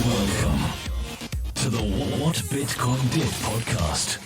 Welcome to the What Bitcoin Did podcast.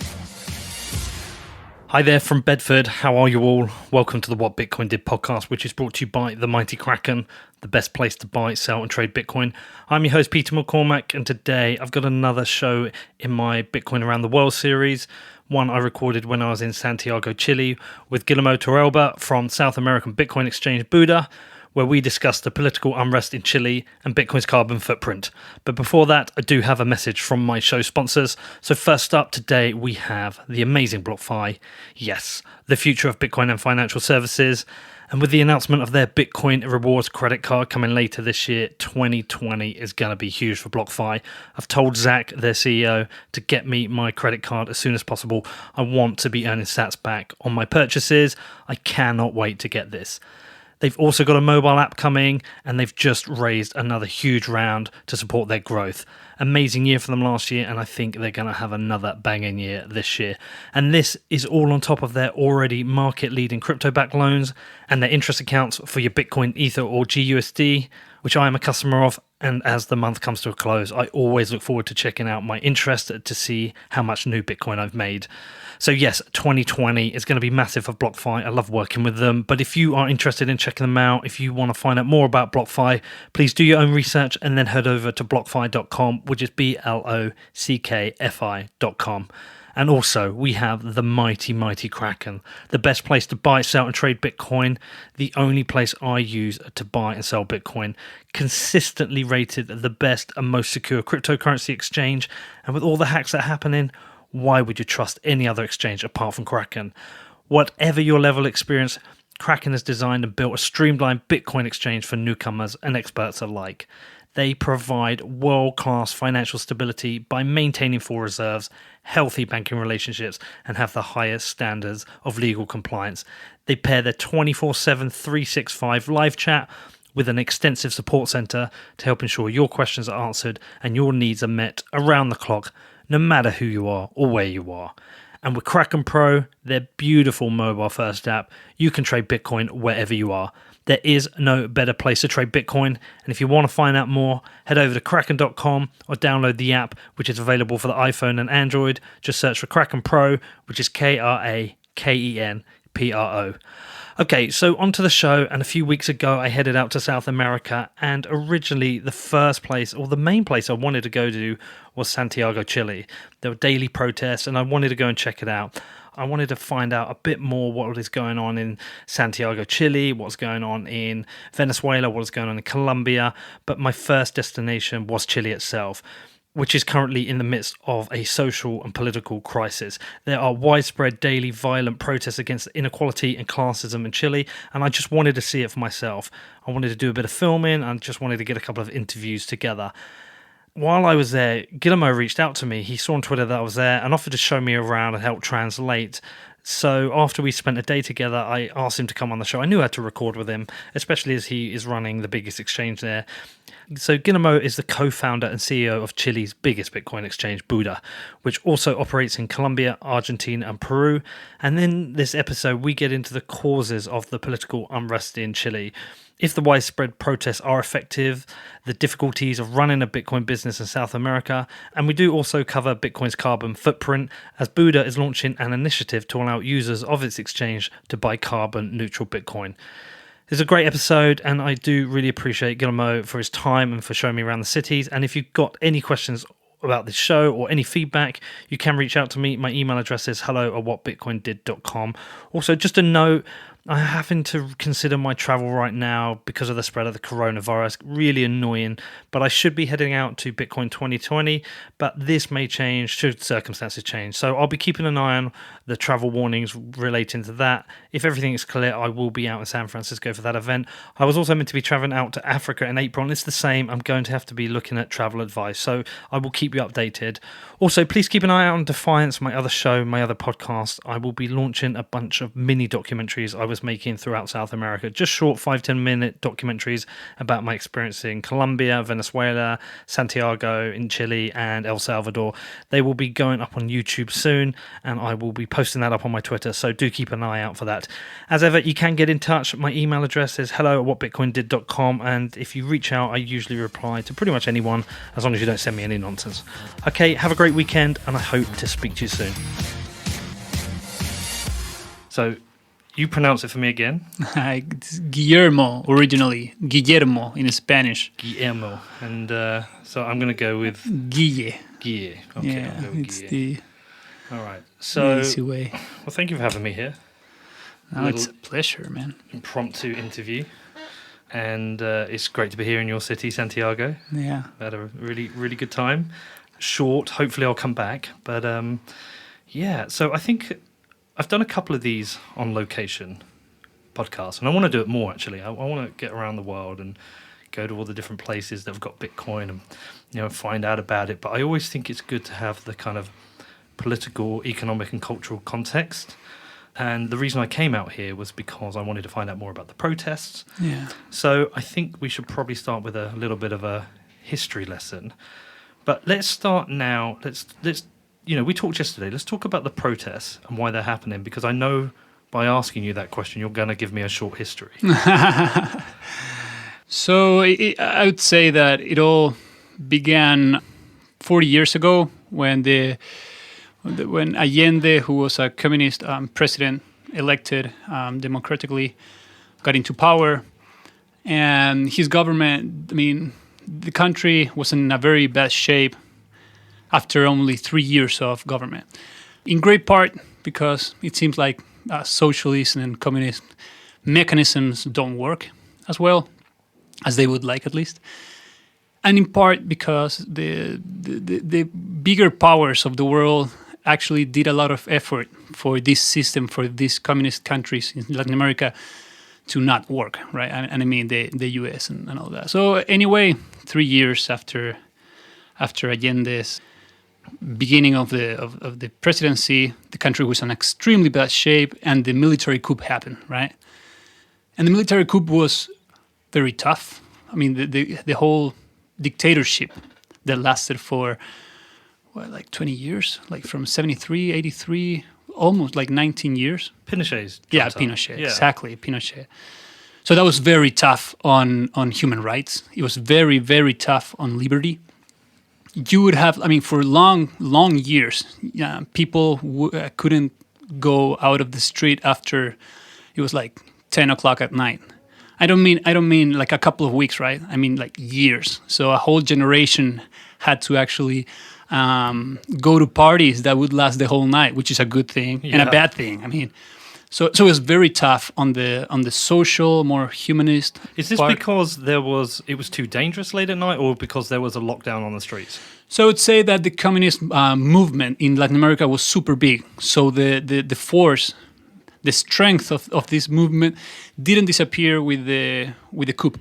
Hi there from Bedford. How are you all? Welcome to the What Bitcoin Did podcast, which is brought to you by the Mighty Kraken, the best place to buy, sell and trade Bitcoin. I'm your host, Peter McCormack, and today I've got another show in my Bitcoin Around the World series. One I recorded when I was in Santiago, Chile, with Guillermo Torrealba from South American Bitcoin exchange Buda, where we discussed the political unrest in Chile and Bitcoin's carbon footprint. But before that, I do have a message from my show sponsors. So first up today, we have the amazing BlockFi. Yes, the future of Bitcoin and financial services. And with the announcement of their Bitcoin rewards credit card coming later this year, 2020 is going to be huge for BlockFi. I've told Zach, their CEO, to get me my credit card as soon as possible. I want to be earning sats back on my purchases. I cannot wait to get this. They've also got a mobile app coming, and they've just raised another huge round to support their growth. Amazing year for them last year, and I think they're going to have another banging year this year. And this is all on top of their already market-leading crypto-backed loans and their interest accounts for your Bitcoin, Ether, or GUSD, which I am a customer of. And as the month comes to a close, I always look forward to checking out my interest to see how much new Bitcoin I've made. So yes, 2020 is going to be massive for BlockFi. I love working with them. But if you are interested in checking them out, if you want to find out more about BlockFi, please do your own research and then head over to blockfi.com, which is blockfi.com. And also, we have the mighty Kraken, the best place to buy, sell and trade Bitcoin, the only place I use to buy and sell Bitcoin, consistently rated the best and most secure cryptocurrency exchange. And with all the hacks that are happening, why would you trust any other exchange apart from Kraken? Whatever your level of experience, Kraken has designed and built a streamlined Bitcoin exchange for newcomers and experts alike. They provide world-class financial stability by maintaining full reserves, healthy banking relationships, and have the highest standards of legal compliance. They pair their 24/7, 365 live chat with an extensive support center to help ensure your questions are answered and your needs are met around the clock, no matter who you are or where you are. And with Kraken Pro, their beautiful mobile-first app, you can trade Bitcoin wherever you are. There is no better place to trade Bitcoin. And if you want to find out more, head over to kraken.com or download the app, which is available for the iPhone and Android. Just search for Kraken Pro, which is KrakenPro. Okay, so onto the show. And a few weeks ago, I headed out to South America. And originally, the first place, or the main place I wanted to go to was Santiago, Chile. There were daily protests, and I wanted to go and check it out. I wanted to find out a bit more what is going on in Santiago, Chile, what's going on in Venezuela, what's going on in Colombia. But my first destination was Chile itself, which is currently in the midst of a social and political crisis. There are widespread daily violent protests against inequality and classism in Chile, and I just wanted to see it for myself. I wanted to do a bit of filming and just wanted to get a couple of interviews together. While I was there, Guillermo reached out to me. He saw on Twitter that I was there and offered to show me around and help translate. So after we spent a day together, I asked him to come on the show. I knew I had to record with him, especially as he is running the biggest exchange there. So Guillermo is the co-founder and CEO of Chile's biggest Bitcoin exchange, Buda, which also operates in Colombia, Argentina and Peru. And in this episode, we get into the causes of the political unrest in Chile, if the widespread protests are effective, the difficulties of running a Bitcoin business in South America, and we do also cover Bitcoin's carbon footprint, as Buda is launching an initiative to allow users of its exchange to buy carbon neutral Bitcoin. It's a great episode, and I do really appreciate Guillermo for his time and for showing me around the cities. And if you've got any questions about this show or any feedback, you can reach out to me. My email address is hello@whatbitcoindid.com. Also, just a note, I'm having to consider my travel right now because of the spread of the coronavirus. Really annoying, but I should be heading out to Bitcoin 2020, but this may change should circumstances change. So I'll be keeping an eye on the travel warnings relating to that. If everything is clear, I will be out in San Francisco for that event. I was also meant to be traveling out to Africa in April, and it's the same. I'm going to have to be looking at travel advice, so I will keep you updated. Also, please keep an eye out on Defiance, my other show, my other podcast. I will be launching a bunch of mini documentaries I was was making throughout South America. Just short 5-10 minute documentaries about my experience in Colombia, Venezuela, Santiago in Chile, and El Salvador. They will be going up on YouTube soon, and I will be posting that up on my Twitter, so do keep an eye out for that. As ever, you can get in touch. My email address is hello@whatbitcoindid.com, and if you reach out, I usually reply to pretty much anyone, as long as you don't send me any nonsense. Okay, have a great weekend, and I hope to speak to you soon. So, you pronounce it for me again. It's Guillermo, originally. Guillermo in Spanish. Guillermo. And so I'm going to go with... Guille. Guille. Okay, Yeah, I'll go with it's Guille. the All right. So, easy way. well, thank you for having me here. No, it's a pleasure, man. Impromptu interview. And it's great to be here in your city, Santiago. Yeah. I had a really, really good time. Short. Hopefully I'll come back. But yeah, so I think I've done a couple of these on location podcasts, and I want to do it more, actually. I want to get around the world and go to all the different places that have got Bitcoin and, you know, find out about it. But I always think it's good to have the kind of political, economic and cultural context. And the reason I came out here was because I wanted to find out more about the protests. Yeah. So I think we should probably start with a little bit of a history lesson. But let's start now. Let's you know, we talked yesterday. Let's talk about the protests and why they're happening, because I know by asking you that question, you're going to give me a short history. So I would say that it all began 40 years ago when when Allende, who was a communist president elected democratically, got into power. And his government, I mean, the country was in a very bad shape after only 3 years of government. In great part because it seems like socialist and communist mechanisms don't work as well as they would like, at least. And in part because the bigger powers of the world actually did a lot of effort for this system, for these communist countries in Latin America to not work, right? And I mean the US and all that. So anyway, 3 years after Allende's beginning of the presidency, the country was in extremely bad shape, and the military coup happened, right? And the military coup was very tough. I mean, the whole dictatorship that lasted for like 20 years, like from 73, 83, almost like 19 years. Pinochet's. Yeah, Pinochet, exactly, Pinochet. So that was very tough on human rights. It was very, very tough on liberty. You would have, I mean, for long years, people couldn't go out of the street after it was like 10 o'clock at night. I don't mean like a couple of weeks, right? I mean like years. So a whole generation had to actually go to parties that would last the whole night, which is a good thing and a bad thing. I mean, so it was very tough on the social, more humanist. Is this part. because it was too dangerous late at night, or because there was a lockdown on the streets? So I would say that the communist movement in Latin America was super big. So the force, the strength of this movement didn't disappear with the coup.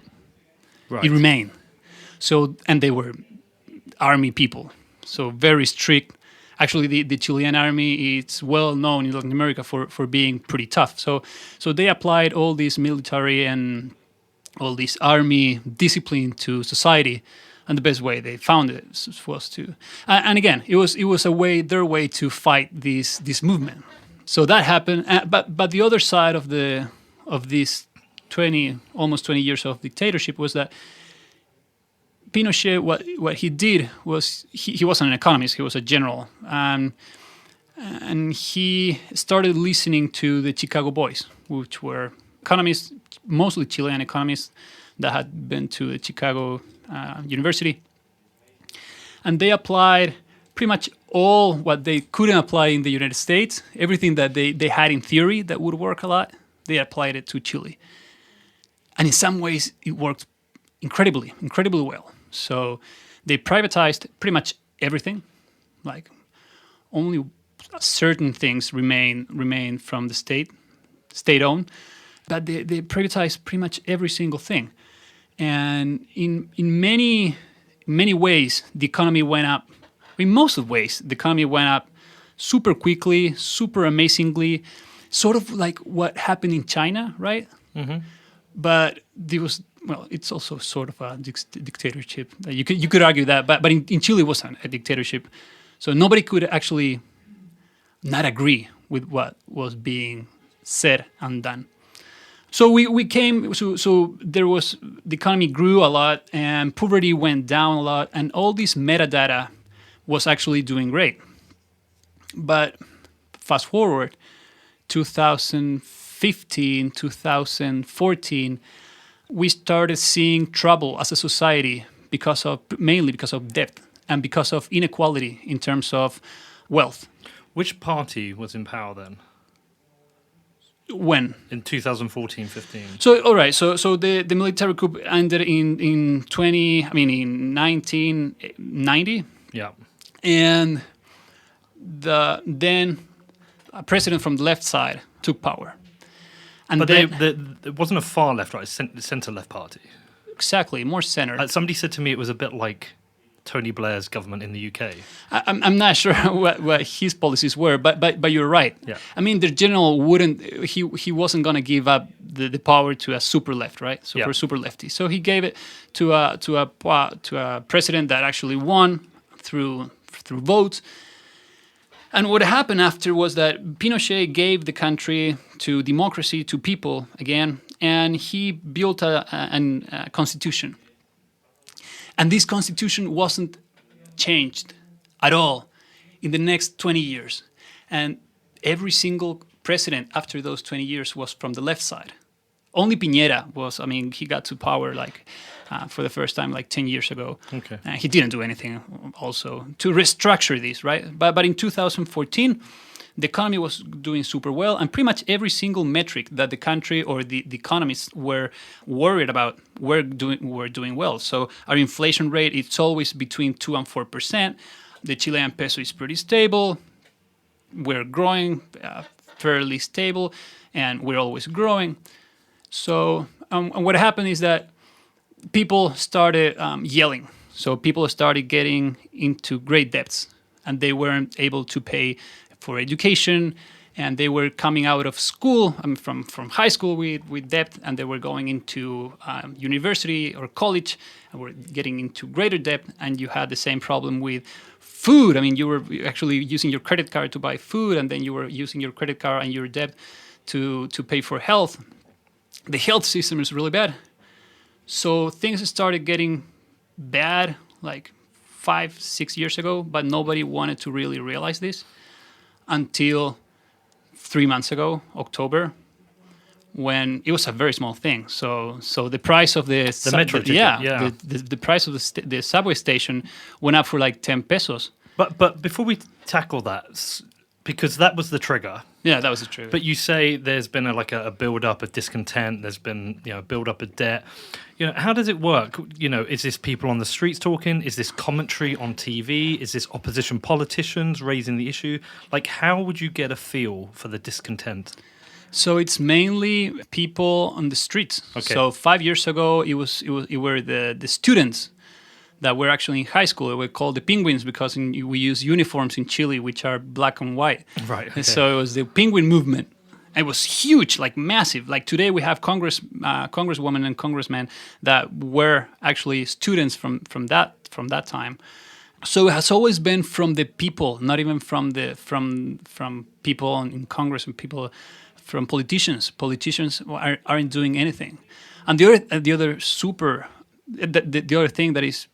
Right. It remained. So, and they were army people, so very strict. Actually, the Chilean army, it's well known in Latin America for being pretty tough. So they applied all this military and all this army discipline to society, and the best way they found it was to. And again, it was their way to fight this movement. So that happened. But the other side of this almost 20 years of dictatorship was that Pinochet, what he did was he wasn't an economist, he was a general, and he started listening to the Chicago Boys, which were economists, mostly Chilean economists that had been to the Chicago University, and they applied pretty much all what they couldn't apply in the United States, everything that they had in theory that would work a lot, they applied it to Chile, and in some ways it worked incredibly well. So they privatized pretty much everything, like only certain things remain from the state-owned, but they privatized pretty much every single thing. And in many ways, the economy went up. In most of ways, the economy went up super quickly, super amazingly. sort of like what happened in China, right? But there was, well, it's also sort of a dictatorship. You could argue that, but in Chile it wasn't a dictatorship, so nobody could actually not agree with what was being said and done. So we came. So there was, the economy grew a lot and poverty went down a lot, and all this metadata was actually doing great. But fast forward, 2015, 2014, we started seeing trouble as a society mainly because of debt and because of inequality in terms of wealth. Which party was in power then? When? In 2014-15. So all right, so the military coup ended in 1990. Yeah. And then a president from the left side took power. And But then, it wasn't a far left, right? Centre left party. exactly, more centered. Somebody said to me it was a bit like Tony Blair's government in the UK. I'm not sure what his policies were, but you're right. Yeah. I mean, the general he wasn't going to give up the power to a super left, right? So for a super lefty. So he gave it to a president that actually won through votes. And what happened after was that Pinochet gave the country to democracy, to people again, and he built a constitution. And this constitution wasn't changed at all in the next 20 years. And every single president after those 20 years was from the left side. Only Piñera was, he got to power for the first time 10 years ago. Okay. He didn't do anything also to restructure this, right? But in 2014, the economy was doing super well, and pretty much every single metric that the country or the economists were worried about were doing well. So our inflation rate, it's always between 2 and 4%. The Chilean peso is pretty stable. We're growing fairly stable, and we're always growing. So and what happened is that people started yelling. So people started getting into great debts, and they weren't able to pay for education, and they were coming out of school, from high school with debt, and they were going into university or college, and were getting into greater debt. And you had the same problem with food. You were actually using your credit card to buy food, and then you were using your credit card and your debt to pay for health. The health system is really bad. So things started getting bad 5-6 years ago, but nobody wanted to really realize this until 3 months ago, October, when it was a very small thing. So the price of the metro ticket, the price of the subway station went up for 10 pesos. But before we tackle that, because that was the trigger. Yeah, that was the trigger. But you say there's been a build up of discontent. There's been a build up of debt. How does it work? Is this people on the streets talking? Is this commentary on TV? Is this opposition politicians raising the issue? How would you get a feel for the discontent? So it's mainly people on the streets. Okay. So 5 years ago, it were the students that were actually in high school. They were called the penguins because we use uniforms in Chile, which are black and white. Right. Okay. And so it was the penguin movement. It was huge, massive. Today we have congresswomen and congressmen that were actually students from that time. So it has always been from the people, not even from people in Congress and people from politicians. Politicians aren't doing anything. And the other thing that is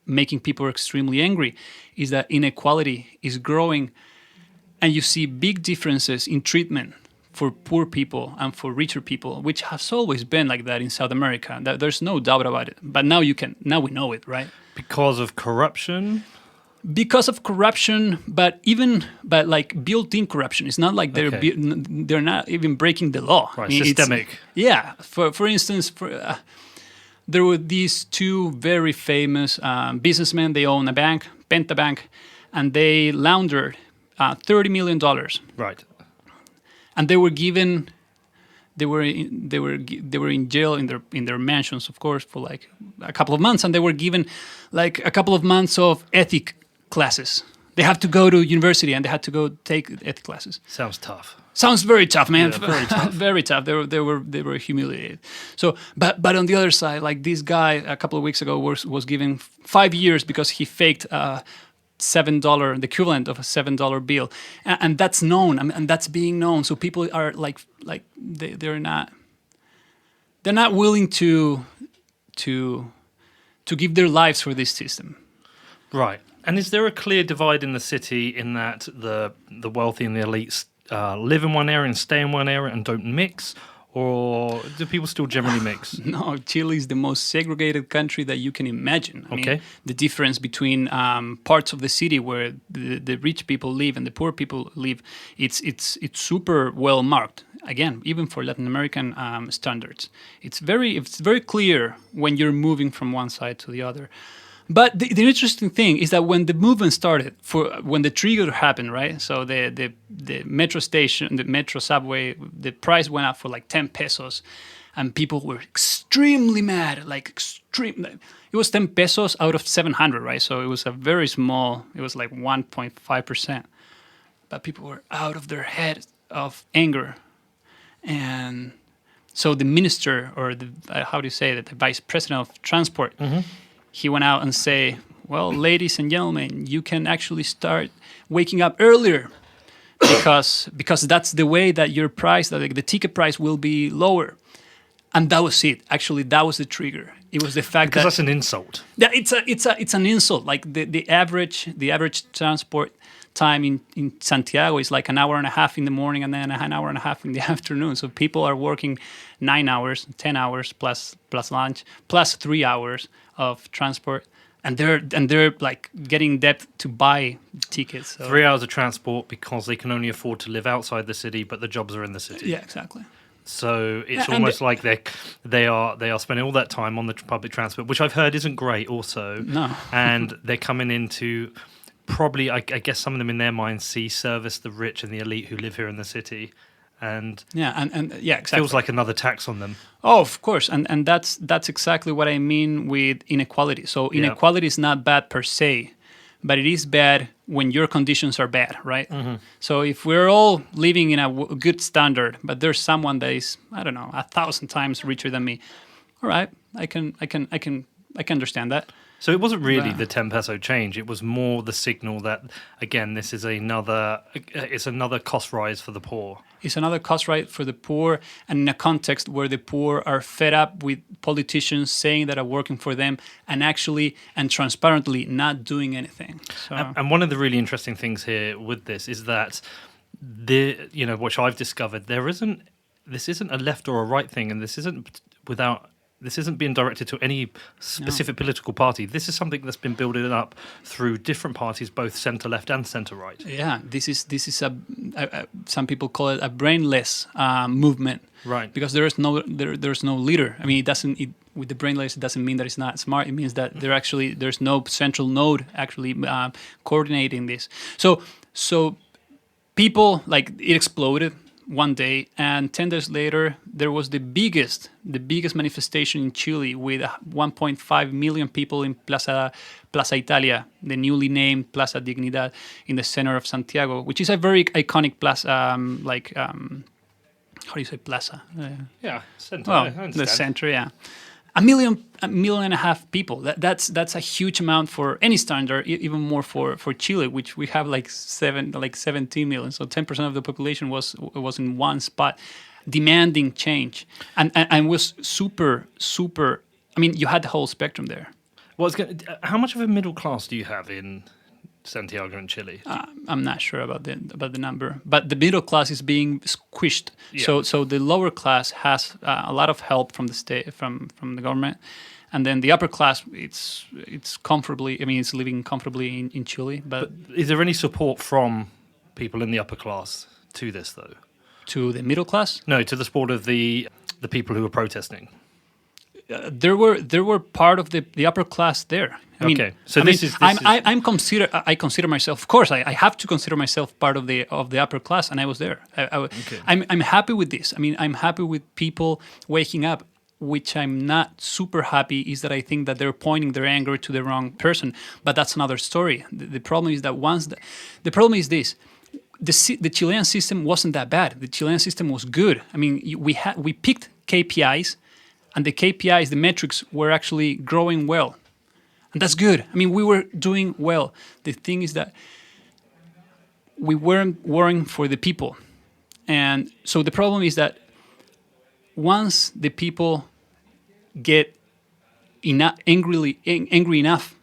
making people extremely angry is that inequality is growing, and you see big differences in treatment for poor people and for richer people, which has always been like that in South America. There's no doubt about it. But now we know it, right? Because of corruption? Because of corruption, but built-in corruption. It's not like they're not even breaking the law. Right, systemic. For instance, there were these two very famous businessmen. They own a bank, Penta Bank, and they laundered $30 million. Right. And they were in jail in their mansions, of course, for a couple of months, and they were given a couple of months of ethic classes. They have to go to university and they had to go take ethic classes. Sounds tough. Sounds very tough, man. Yeah, very tough. Very tough. They were humiliated. So, but on the other side, like this guy a couple of weeks ago was given 5 years because he faked $7, the equivalent of a $7 bill, and that's known. I mean, and that's being known. So people are like they're not willing to give their lives for this system. Right. And is there a clear divide in the city in that the wealthy and the elites live in one area and stay in one area and don't mix? Or do people still generally mix? No, Chile is the most segregated country that you can imagine. I mean, the difference between parts of the city where the rich people live and the poor people live, it's super well marked. Again, even for Latin American standards, it's very clear when you're moving from one side to the other. But the interesting thing is that when the movement started, when the trigger happened, right? So the metro station, the metro subway, the price went up for like 10 pesos, and people were extremely mad, like extreme. It was 10 pesos out of 700, right? So it was a very small. It was like 1.5%, but people were out of their head of anger, and so the minister, or the how do you say that, the vice president of transport. Mm-hmm. He went out and say, well, ladies and gentlemen, you can actually start waking up earlier because that's the way that your price, that the ticket price will be lower. And that was it. Actually, that was the trigger. It was the fact because that's an insult. Yeah, it's an insult. Like the average transport time in Santiago is like an hour and a half in the morning and then an hour and a half in the afternoon. So people are working 9 hours, 10 hours plus lunch, plus 3 hours of transport, and they're like getting debt to buy tickets. So. 3 hours of transport because they can only afford to live outside the city, but the jobs are in the city. Yeah, exactly. So it's almost like they are spending all that time on the public transport, which I've heard isn't great. Also, no, and they're coming into probably, I guess, some of them in their minds service the rich and the elite who live here in the city. And exactly. Feels like another tax on them. Oh, of course, and that's exactly what I mean with inequality. So inequality is not bad per se, but it is bad when your conditions are bad, right? Mm-hmm. So if we're all living in a good standard, but there's someone that is, I don't know, 1,000 times richer than me, all right, I can understand that. So it wasn't really the 10 peso change. It was more the signal that, again, this is another cost rise for the poor. It's another cost rise for the poor, and in a context where the poor are fed up with politicians saying that are working for them and actually and transparently not doing anything. So. And one of the really interesting things here with this is that which I've discovered, this isn't a left or a right thing, and this isn't being directed to any specific political party. This is something that's been building up through different parties, both centre-left and centre-right. Yeah, this is some people call it a brainless movement, right? Because there's no leader. I mean, with the brainless, it doesn't mean that it's not smart. It means that there's no central node actually coordinating this. So people, like, it exploded one day, and 10 days later there was the biggest manifestation in Chile with 1.5 million people in Plaza Italia, the newly named Plaza Dignidad in the center of Santiago, which is a very iconic plaza, how do you say plaza? Center. Well, the center, yeah. A million and a half people. That's a huge amount for any standard, even more for Chile, which we have like 17 million. So 10% of the population was in one spot, demanding change, and was super. I mean, you had the whole spectrum there. How much of a middle class do you have in Santiago and Chile? I'm not sure about the number, but the middle class is being squished. Yeah. So the lower class has a lot of help from the state, from the government, and then the upper class, it's comfortably. I mean, it's living comfortably in Chile. But is there any support from people in the upper class to this, though? To the middle class? No, to the support of the people who were protesting. There were part of the upper class there. I mean, okay, so I consider myself. Of course, I have to consider myself part of the upper class, and I was there. Okay. I'm happy with this. I mean, I'm happy with people waking up. Which I'm not super happy is that I think that they're pointing their anger to the wrong person. But that's another story. The problem is that the problem is this: the Chilean system wasn't that bad. The Chilean system was good. I mean, we picked KPIs, and the KPIs, the metrics, were actually growing well, and that's good. I mean, we were doing well. The thing is that we weren't worrying for the people, and so the problem is that once the people get angry enough,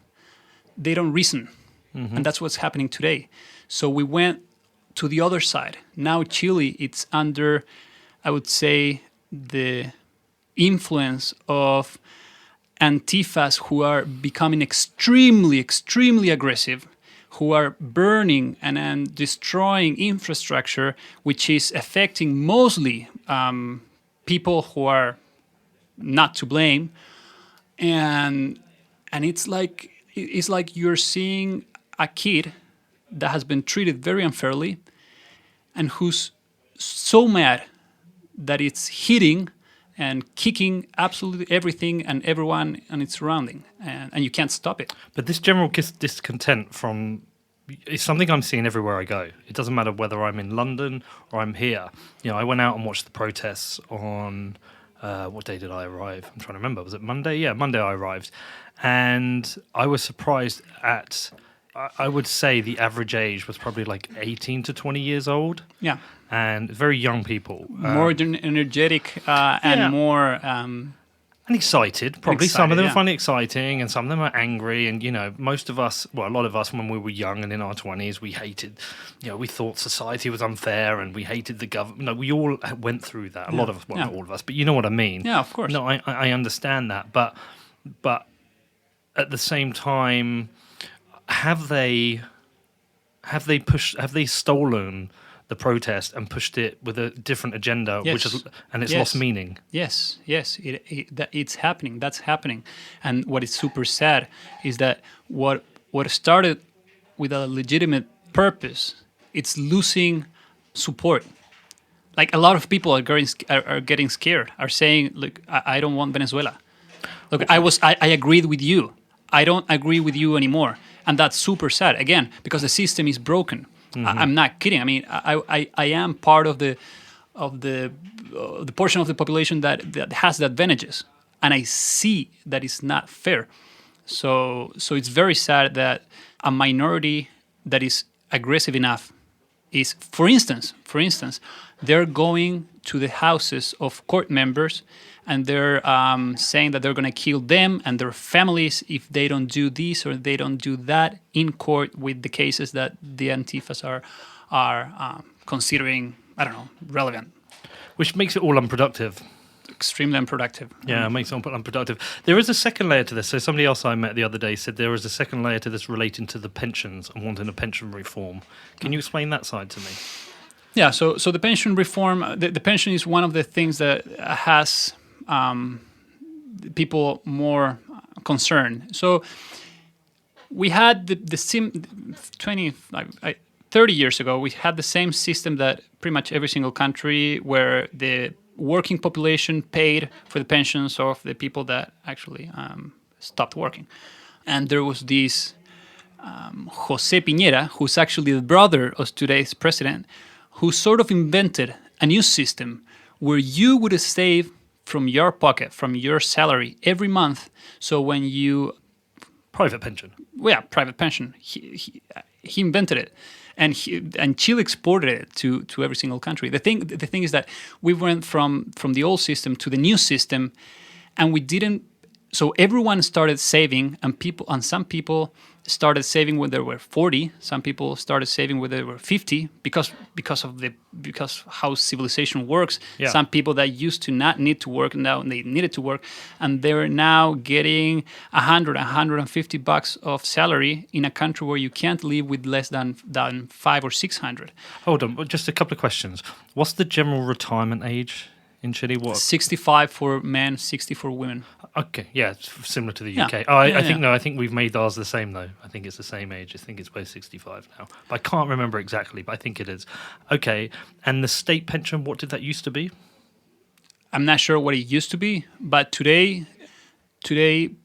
they don't reason, and that's what's happening today. So we went to the other side. Now Chile, it's under, I would say, the influence of Antifas who are becoming extremely, extremely aggressive, who are burning and destroying infrastructure, which is affecting mostly people who are not to blame. And it's like you're seeing a kid that has been treated very unfairly and who's so mad that it's hitting and kicking absolutely everything and everyone and its surrounding, and you can't stop it. But this general discontent it's something I'm seeing everywhere I go. It doesn't matter whether I'm in London or I'm here. You know, I went out and watched the protests on what day did I arrive? I'm trying to remember. Was it Monday? Yeah, Monday I arrived, and I was surprised at. I would say the average age was probably like 18 to 20 years old. Yeah. And very young people. More energetic and more... and excited. Probably some of them find it exciting and some of them are angry. And, you know, most of us, well, a lot of us when we were young and in our 20s, we hated, you know, we thought society was unfair and we hated the government. No, we all went through that. A lot of us, well, not all of us, but you know what I mean. Yeah, of course. No, I understand that. But at the same time... Have they stolen the protest and pushed it with a different agenda, and it's lost meaning? Yes, it's happening. That's happening, and what is super sad is that what started with a legitimate purpose, it's losing support. Like a lot of people are getting scared, are saying, "Look, I don't want Venezuela. Look, I agreed with you. I don't agree with you anymore." And that's super sad, again, because the system is broken. I'm not kidding. I mean, I am part of the portion of the population that has the advantages, and I see that it's not fair. So it's very sad that a minority that is aggressive enough is, for instance, they're going to the houses of court members and they're saying that they're going to kill them and their families if they don't do this or they don't do that in court with the cases that the Antifas are considering, I don't know, relevant. Which makes it all unproductive. Extremely unproductive. Yeah, it makes it unproductive. There is a second layer to this. So somebody else I met the other day said there is a second layer to this relating to the pensions and wanting a pension reform. Can you explain that side to me? Yeah, so the pension reform, the pension is one of the things that has people more concerned. So we had the 30 years ago, we had the same system that pretty much every single country, where the working population paid for the pensions of the people that actually stopped working. And there was this José Piñera, who's actually the brother of today's president, who sort of invented a new system where you would save from your pocket, from your salary every month. So when you... Private pension. Well, yeah, private pension. He invented it. And Chile exported it to every single country. The thing is that we went from the old system to the new system, and we didn't. So everyone started saving, and some people started saving when they were 40. Some people started saving when they were 50 because how civilization works. Yeah. Some people that used to not need to work, now they needed to work, and they're now getting $150 of salary in a country where you can't live with less than 500 or 600. Hold on, just a couple of questions. What's the general retirement age in Chile? What? 65 for men, 60 for women. Okay, yeah, it's similar to the UK. Yeah. I think we've made ours the same though. I think it's the same age. I think it's both 65 now. But I can't remember exactly, but I think it is. Okay, and the state pension, what did that used to be? I'm not sure what it used to be, but today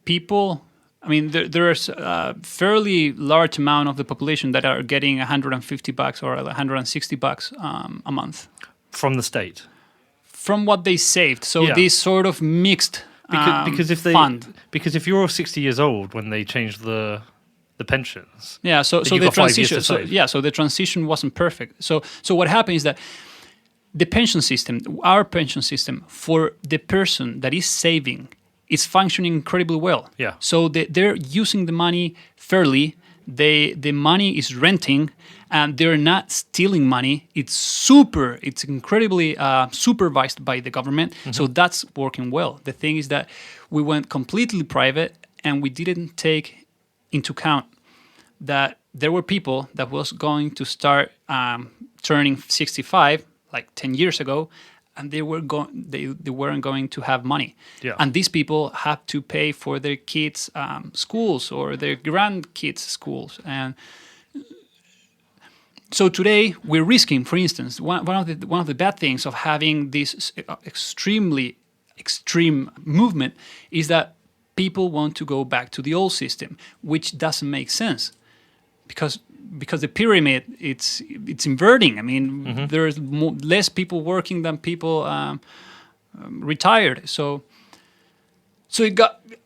people I mean, there's a fairly large amount of the population that are getting $150 or $160 a month from the state. From what they saved. So Yeah. this sort of mixed fund. Because if you're 60 years old when they changed the pensions, Yeah, so you've the got 5 years transition. to So, save. yeah, so the transition wasn't perfect. So what happened is that the pension system, our pension system, for the person that is saving, is functioning incredibly well. Yeah. So they're using the money fairly. The money is renting, and they're not stealing money. It's incredibly supervised by the government. So that's working well. The thing is that we went completely private, and we didn't take into account that there were people that was going to start turning 65 like 10 years ago, and they weren't going to have money. Yeah. And these people have to pay for their kids' schools or their grandkids' schools. And so today we're risking, for instance, one of the bad things of having this extremely extreme movement is that people want to go back to the old system, which doesn't make sense because the pyramid it's inverting. I mean, there's less people working than people retired. So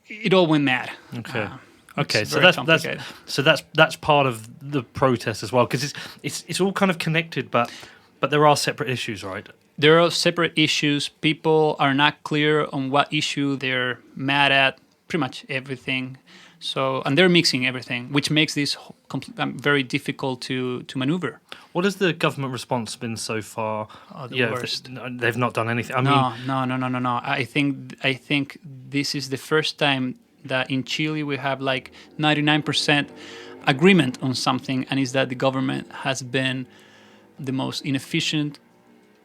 it all went mad. Okay. It's So very that's part of the protest as well, because it's all kind of connected, but there are separate issues, right? There are separate issues. People are not clear on what issue they're mad at. Pretty much everything. So, and they're mixing everything, which makes this very difficult to maneuver. What has the government response been so far? The worst. They've not done anything. I mean, No. I think this is the first time that in Chile we have like 99% agreement on something, and is that the government has been the most inefficient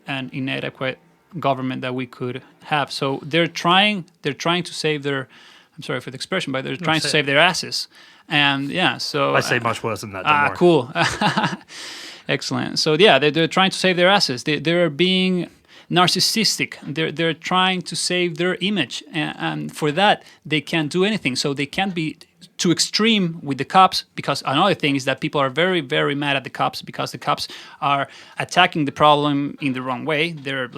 and inadequate government that we could have. So they're trying to save their, I'm sorry for the expression, but they're trying to save their asses. And yeah, so I say much worse than that. Don't worry. Cool. Excellent. So yeah, they're trying to save their asses. They're being narcissistic. They're trying to save their image, and for that they can't do anything. So they can't be too extreme with the cops, because another thing is that people are very, very mad at the cops because the cops are attacking the problem in the wrong way. They're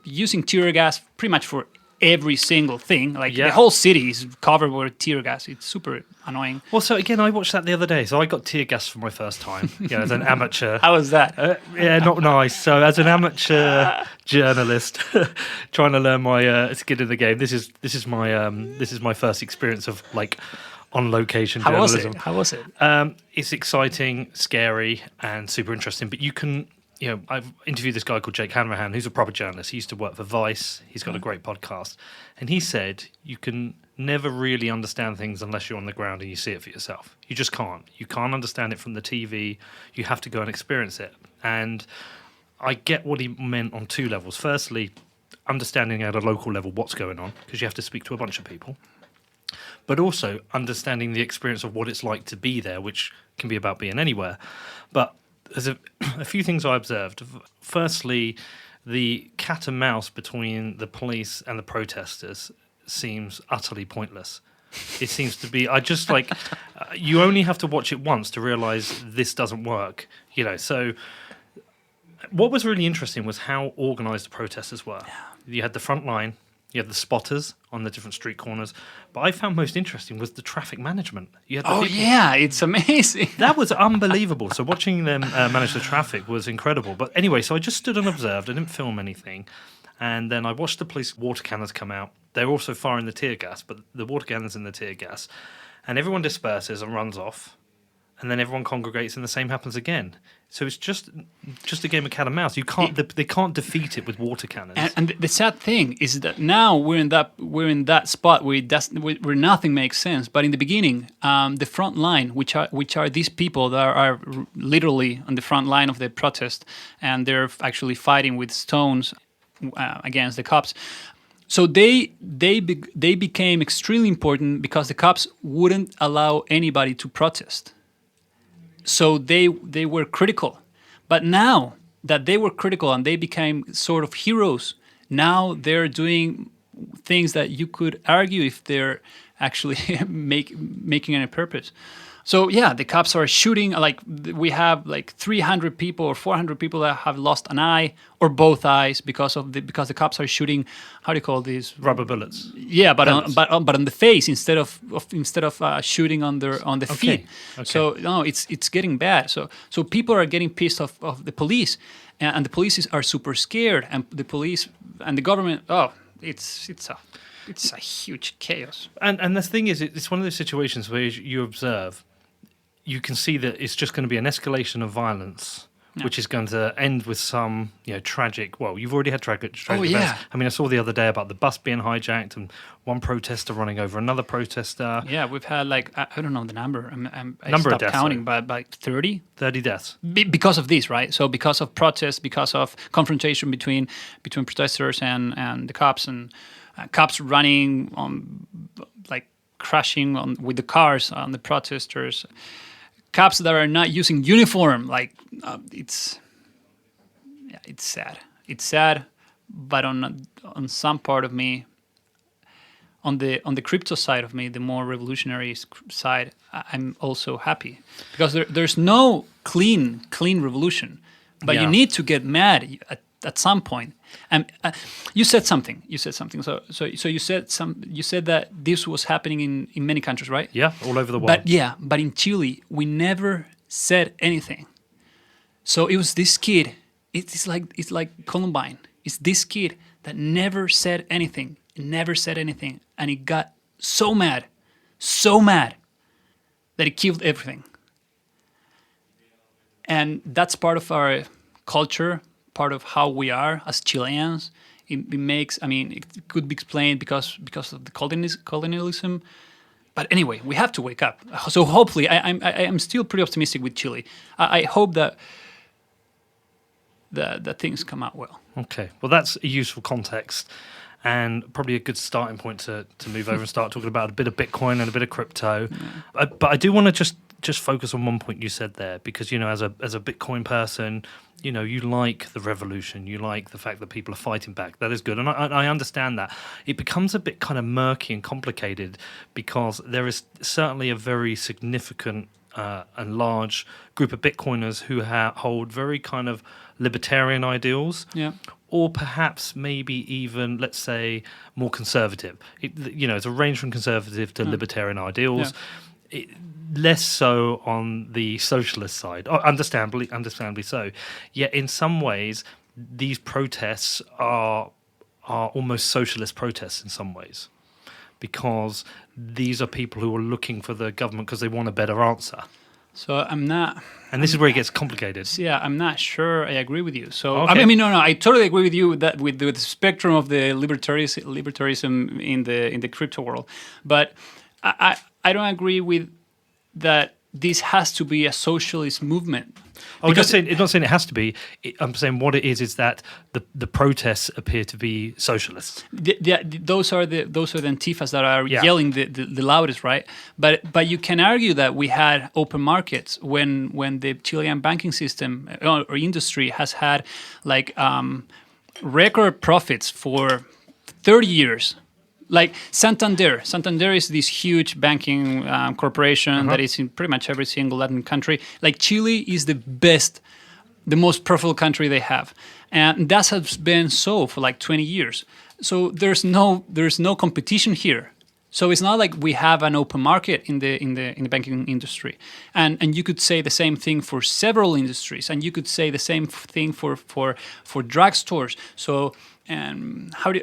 using tear gas pretty much for every single thing. The whole city is covered with tear gas. It's super annoying. Well, so again, I watched that the other day. So I got tear gas for my first time, as an amateur. How was that? Yeah, not nice. So as an amateur journalist, trying to learn my skin in the game. This is my first experience of on location journalism. How was it? It's exciting, scary, and super interesting. But you can. I've interviewed this guy called Jake Hanrahan, who's a proper journalist. He used to work for Vice. He's got a great podcast. And he said you can never really understand things unless you're on the ground and you see it for yourself. You just can't. You can't understand it from the TV. You have to go and experience it. And I get what he meant on two levels. Firstly, understanding at a local level what's going on, because you have to speak to a bunch of people. But also understanding the experience of what it's like to be there, which can be about being anywhere. But there's a few things I observed. Firstly, the cat and mouse between the police and the protesters seems utterly pointless. It seems to be, you only have to watch it once to realise this doesn't work. So what was really interesting was how organised the protesters were. Yeah. You had the front line, you had the spotters on the different street corners. But I found most interesting was the traffic management. You had the people. Yeah, it's amazing. That was unbelievable. So watching them manage the traffic was incredible. But anyway, so I just stood and observed. I didn't film anything. And then I watched the police water cannons come out. They're also firing the tear gas, but the water cannons and the tear gas. And everyone disperses and runs off. And then everyone congregates and the same happens again. So it's just a game of cat and mouse. They can't defeat it with water cannons. And the sad thing is that now we're in that spot where nothing makes sense. But in the beginning, the front line, which are these people that are literally on the front line of the protest, and they're actually fighting with stones against the cops. So they became extremely important because the cops wouldn't allow anybody to protest. So they were critical. But now that they were critical and they became sort of heroes, now they're doing things that you could argue if they're actually making any purpose. So yeah, the cops are shooting. Like we have like 300 people or 400 people that have lost an eye or both eyes because the cops are shooting. How do you call these? Rubber bullets. Yeah, but on the face instead of shooting on the feet. Okay. So no, it's getting bad. So people are getting pissed off of the police, and the police are super scared, and the police and the government. Oh, it's a huge chaos. And the thing is, it's one of those situations where you observe, you can see that it's just going to be an escalation of violence, which is going to end with some, tragic. Well, you've already had tragic events. I mean, I saw the other day about the bus being hijacked and one protester running over another protester. Yeah, we've had I don't know the number. I Number of stopped deaths, counting, but like 30. 30 deaths. Because of this, right? So because of protests, because of confrontation between protesters and the cops, and cops running on, like crashing with the cars on the protesters. Cops that are not using uniform, it's sad. It's sad, but on some part of me, on the crypto side of me, the more revolutionary side, I'm also happy because there's no clean revolution, but you need to get mad at some point. And you said something. So you said that this was happening in many countries, right? Yeah, all over the world. But in Chile, we never said anything. So it was this kid. It's like Columbine. It's this kid that never said anything, and he got so mad that he killed everything. And that's part of our culture. Part of how we are as Chileans. It makes, it could be explained because of the colonialism. But anyway, we have to wake up. So hopefully, I'm still pretty optimistic with Chile. I hope that things come out well. Okay, well, that's a useful context and probably a good starting point to move over and start talking about a bit of Bitcoin and a bit of crypto. Yeah. But I do want to just focus on one point you said there, because as a Bitcoin person, you like the revolution, you like the fact that people are fighting back. That is good, and I understand that. It becomes a bit kind of murky and complicated because there is certainly a very significant and large group of Bitcoiners who hold very kind of libertarian ideals. Yeah. Or perhaps maybe even, let's say, more conservative. It's a range from conservative to libertarian ideals. Yeah. Less so on the socialist side, understandably so. Yet in some ways, these protests are almost socialist protests in some ways, because these are people who are looking for the government because they want a better answer. So I'm not... And this is where it gets complicated. Yeah, I'm not sure I agree with you. So okay. I totally agree with you with the spectrum of the libertarism in the crypto world. But I don't agree with that this has to be a socialist movement. I'm not saying it has to be. I'm saying what it is that the protests appear to be socialists. Those are the Antifas that are yelling the loudest, right? But you can argue that we had open markets when the Chilean banking system or industry has had record profits for 30 years. Like Santander is this huge banking corporation that is in pretty much every single Latin country. Like Chile is the most profitable country they have, and that has been so for like 20 years. So there's no competition here. So it's not like we have an open market in the banking industry, and you could say the same thing for several industries, and you could say the same thing for drugstores. So. And how do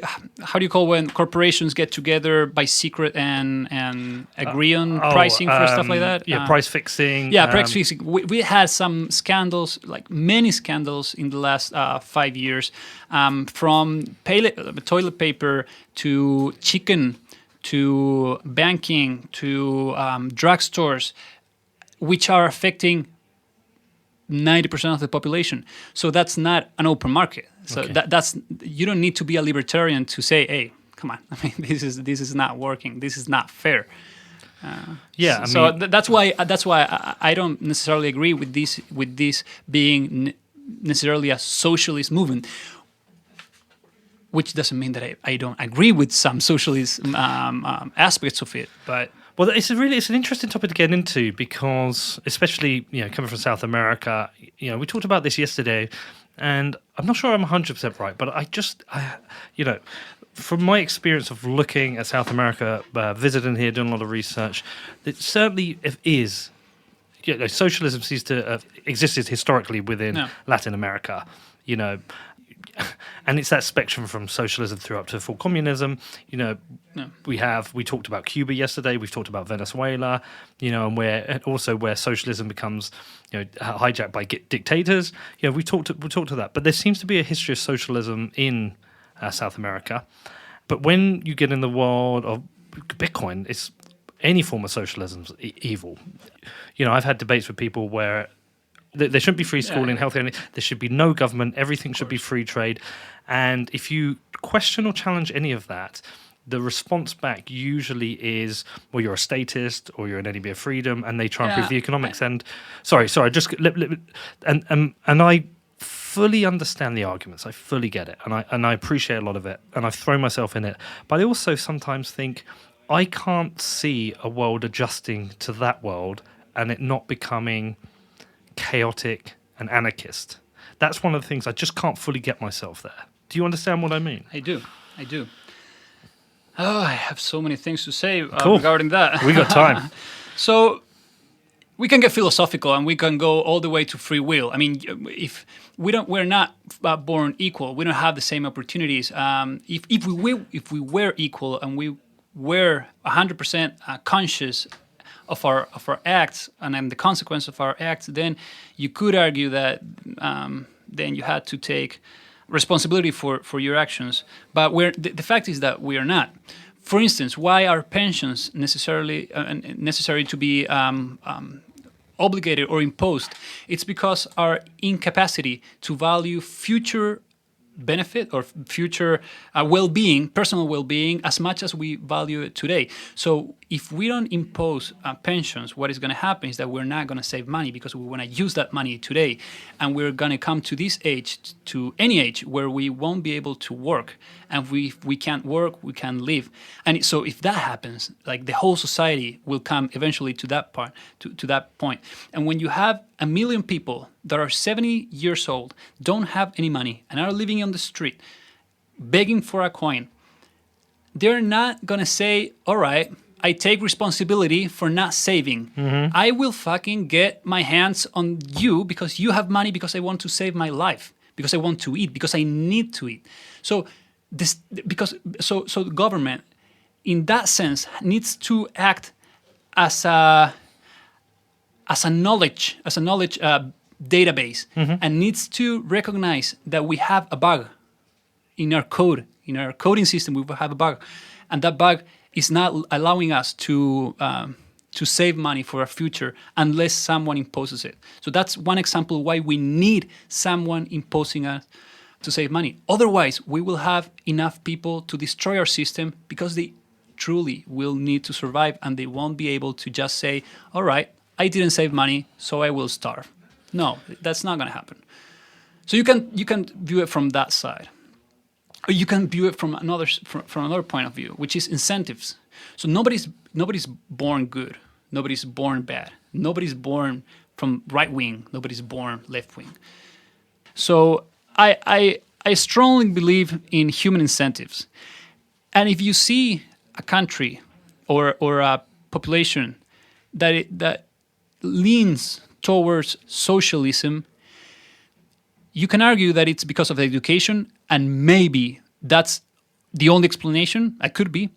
you call when corporations get together by secret and agree on pricing for stuff like that? Yeah, price fixing. Yeah, price fixing. We had some scandals, like many scandals in the last 5 years, from toilet paper to chicken to banking to drugstores, which are affecting 90% of the population. So that's not an open market. So that's you don't need to be a libertarian to say, "Hey, come on! This is not working. This is not fair." That's why I don't necessarily agree with this being necessarily a socialist movement. which doesn't mean that I don't agree with some socialist aspects of it, but. Well, it's an interesting topic to get into because, especially coming from South America, we talked about this yesterday, and I'm not sure I'm 100% right, but from my experience of looking at South America, visiting here, doing a lot of research, it certainly is. Socialism seems to have existed historically within Latin America. And it's that spectrum from socialism through up to full communism. We talked about Cuba yesterday. We've talked about Venezuela. And where socialism becomes hijacked by dictators. We talked to that. But there seems to be a history of socialism in South America. But when you get in the world of Bitcoin, it's any form of socialism is evil. I've had debates with people where there shouldn't be free schooling, healthcare. There should be no government. Everything should be free trade. And if you question or challenge any of that, the response back usually is, well, you're a statist or you're an enemy of freedom, and they try and prove the economics. And and I fully understand the arguments. I fully get it, and I appreciate a lot of it, and I've thrown myself in it. But I also sometimes think I can't see a world adjusting to that world and it not becoming chaotic and anarchist. That's one of the things I just can't fully get myself there. Do you understand what I mean? I do. Oh, I have so many things to say regarding that. We got time. So we can get philosophical and we can go all the way to free will. I mean, if we're not born equal, we don't have the same opportunities. If we were equal and we were 100% conscious of our acts and the consequence of our acts, then you could argue that then you had to take responsibility for your actions. But the fact is that we are not. For instance, why are pensions necessary to be obligated or imposed? It's because our incapacity to value future benefit or future well-being, personal well-being, as much as we value it today. So if we don't impose pensions, what is going to happen is that we're not going to save money because we want to use that money today. And we're going to come to this age, to any age, where we won't be able to work. And we can't work, we can't live. And so if that happens, like the whole society will come eventually to that part, to that point. And when you have 1 million people that are 70 years old, don't have any money, and are living on the street, begging for a coin, they're not going to say, all right, I take responsibility for not saving. Mm-hmm. I will fucking get my hands on you because you have money, because I want to save my life, because I want to eat, because I need to eat. So the government, in that sense, needs to act as a knowledge database, mm-hmm. and needs to recognize that we have a bug in our code, in our coding system. We have a bug, and that bug is not allowing us to save money for our future unless someone imposes it. So that's one example why we need someone imposing us to save money. Otherwise, we will have enough people to destroy our system because they truly will need to survive, and they won't be able to just say, all right, I didn't save money, so I will starve. No, that's not going to happen. So you can view it from that side. Or you can view it from another point of view, which is incentives. So nobody's born good. Nobody's born bad. Nobody's born from right wing. Nobody's born left wing. So I strongly believe in human incentives. And if you see a country or a population that leans towards socialism, you can argue that it's because of education, and maybe that's the only explanation. It could be.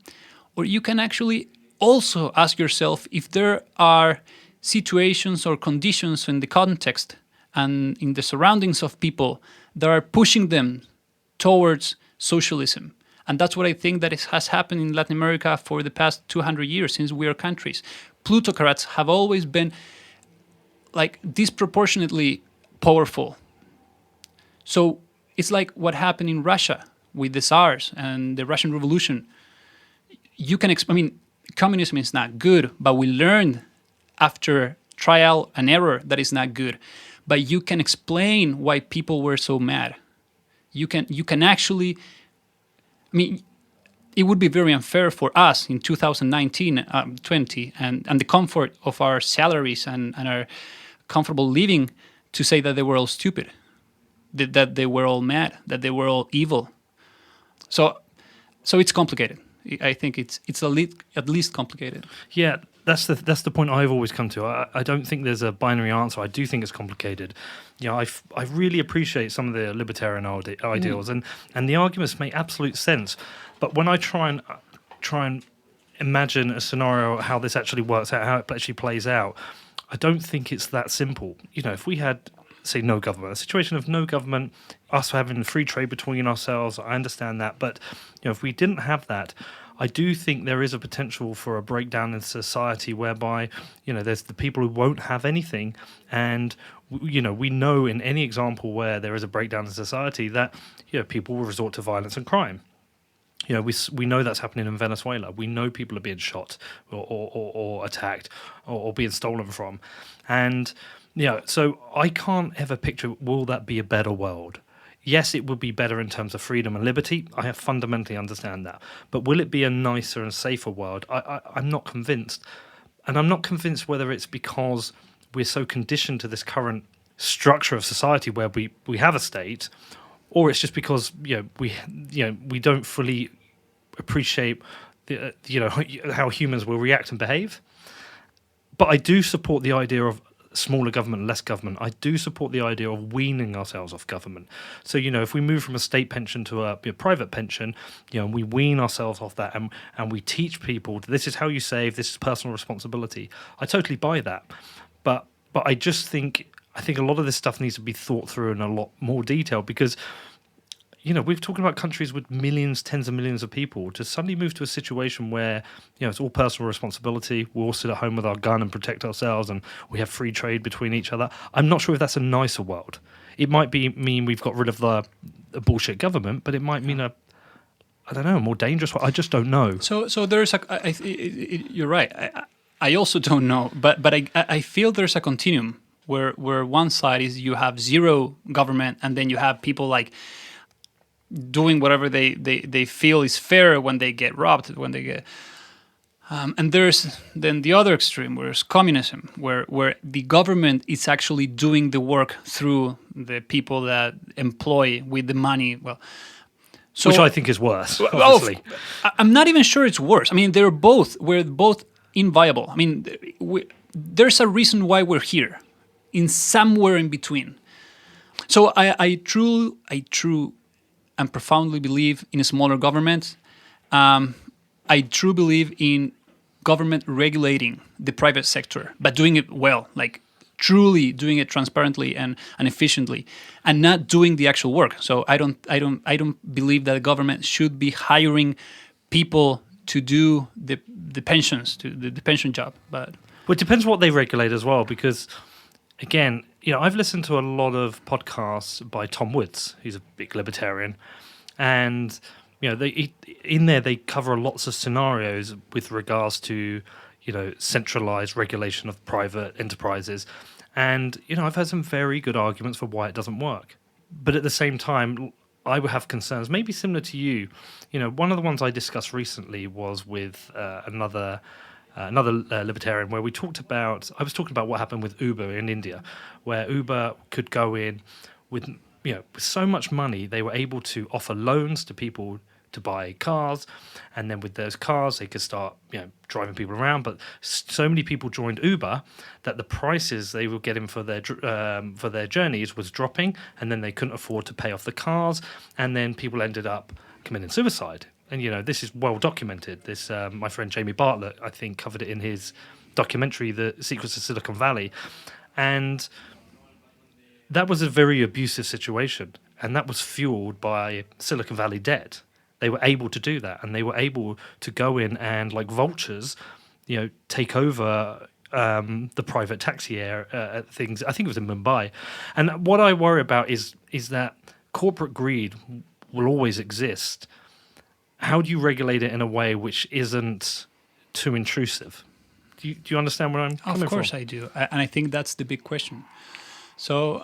Or you can actually also ask yourself if there are situations or conditions in the context and in the surroundings of people that are pushing them towards socialism. And that's what I think that has happened in Latin America for the past 200 years since we are countries. Plutocrats have always been like disproportionately powerful. So it's like what happened in Russia with the Tsars and the Russian Revolution. You can, communism is not good, but we learned after trial and error that it's not good. But you can explain why people were so mad. You can actually mean, it would be very unfair for us in 2019, 20, and the comfort of our salaries and our comfortable living to say that they were all stupid, that they were all mad, that they were all evil. So it's complicated. I think it's at least complicated. Yeah, that's the point I've always come to. I don't think there's a binary answer. I do think it's complicated. You know, I really appreciate some of the libertarian ideals, and the arguments make absolute sense. But when I try and imagine a scenario how this actually works out, how it actually plays out, I don't think it's that simple. You know, if we had, say, no government, a situation of no government, us having free trade between ourselves, I understand that. But, you know, if we didn't have that, I do think there is a potential for a breakdown in society whereby, you know, there's the people who won't have anything. And, you know, we know in any example where there is a breakdown in society that, you know, people will resort to violence and crime. You know, we know that's happening in Venezuela. We know people are being shot or attacked or being stolen from. And, you know, so I can't ever picture, will that be a better world? Yes, it would be better in terms of freedom and liberty. I fundamentally understand that. But will it be a nicer and safer world? I'm not convinced. And I'm not convinced whether it's because we're so conditioned to this current structure of society where we have a state, or it's just because we don't fully appreciate how humans will react and behave. But I do support the idea of smaller government, less government. I do support the idea of weaning ourselves off government. So, you know, if we move from a state pension to a private pension, you know, we wean ourselves off that and we teach people this is how you save, this is personal responsibility. I totally buy that. But I just think a lot of this stuff needs to be thought through in a lot more detail because, you know, we're talking about countries with millions, tens of millions of people to suddenly move to a situation where, you know, it's all personal responsibility. We all sit at home with our gun and protect ourselves and we have free trade between each other. I'm not sure if that's a nicer world. It might mean we've got rid of the bullshit government, but it might mean a more dangerous one. I just don't know. So there's you're right. I also don't know, but I feel there's a continuum where one side is you have zero government and then you have people like doing whatever they feel is fair when they get robbed, when they get... and there's then the other extreme, where it's communism, where the government is actually doing the work through the people that employ with the money. Well, so, which I think is worse, obviously. I'm not even sure it's worse. I mean, we're both inviolable. I mean, there's a reason why we're here, in somewhere in between. So I truly and profoundly believe in a smaller government. I truly believe in government regulating the private sector, but doing it well, like truly doing it transparently and efficiently, and not doing the actual work. So I don't believe that the government should be hiring people to do the pensions, to the pension job. But it depends what they regulate as well, because again, you know, I've listened to a lot of podcasts by Tom Woods. He's a big libertarian, and you know, they cover lots of scenarios with regards to, you know, centralized regulation of private enterprises, and you know, I've heard some very good arguments for why it doesn't work. But at the same time, I would have concerns, maybe similar to you. You know, one of the ones I discussed recently was with another libertarian, where I was talking about what happened with Uber in India, where Uber could go in with, you know, with so much money, they were able to offer loans to people to buy cars, and then with those cars they could start, you know, driving people around. But so many people joined Uber that the prices they were getting for their journeys was dropping, and then they couldn't afford to pay off the cars, and then people ended up committing suicide. And, you know, this is well documented. This my friend Jamie Bartlett, I think, covered it in his documentary, The Secrets of Silicon Valley. And that was a very abusive situation. And that was fueled by Silicon Valley debt. They were able to do that. And they were able to go in and, like vultures, you know, take over the private taxi things. I think it was in Mumbai. And what I worry about is that corporate greed will always exist. How do you regulate it in a way which isn't too intrusive? Do you understand where I'm coming from? Of course I do. And I think that's the big question. So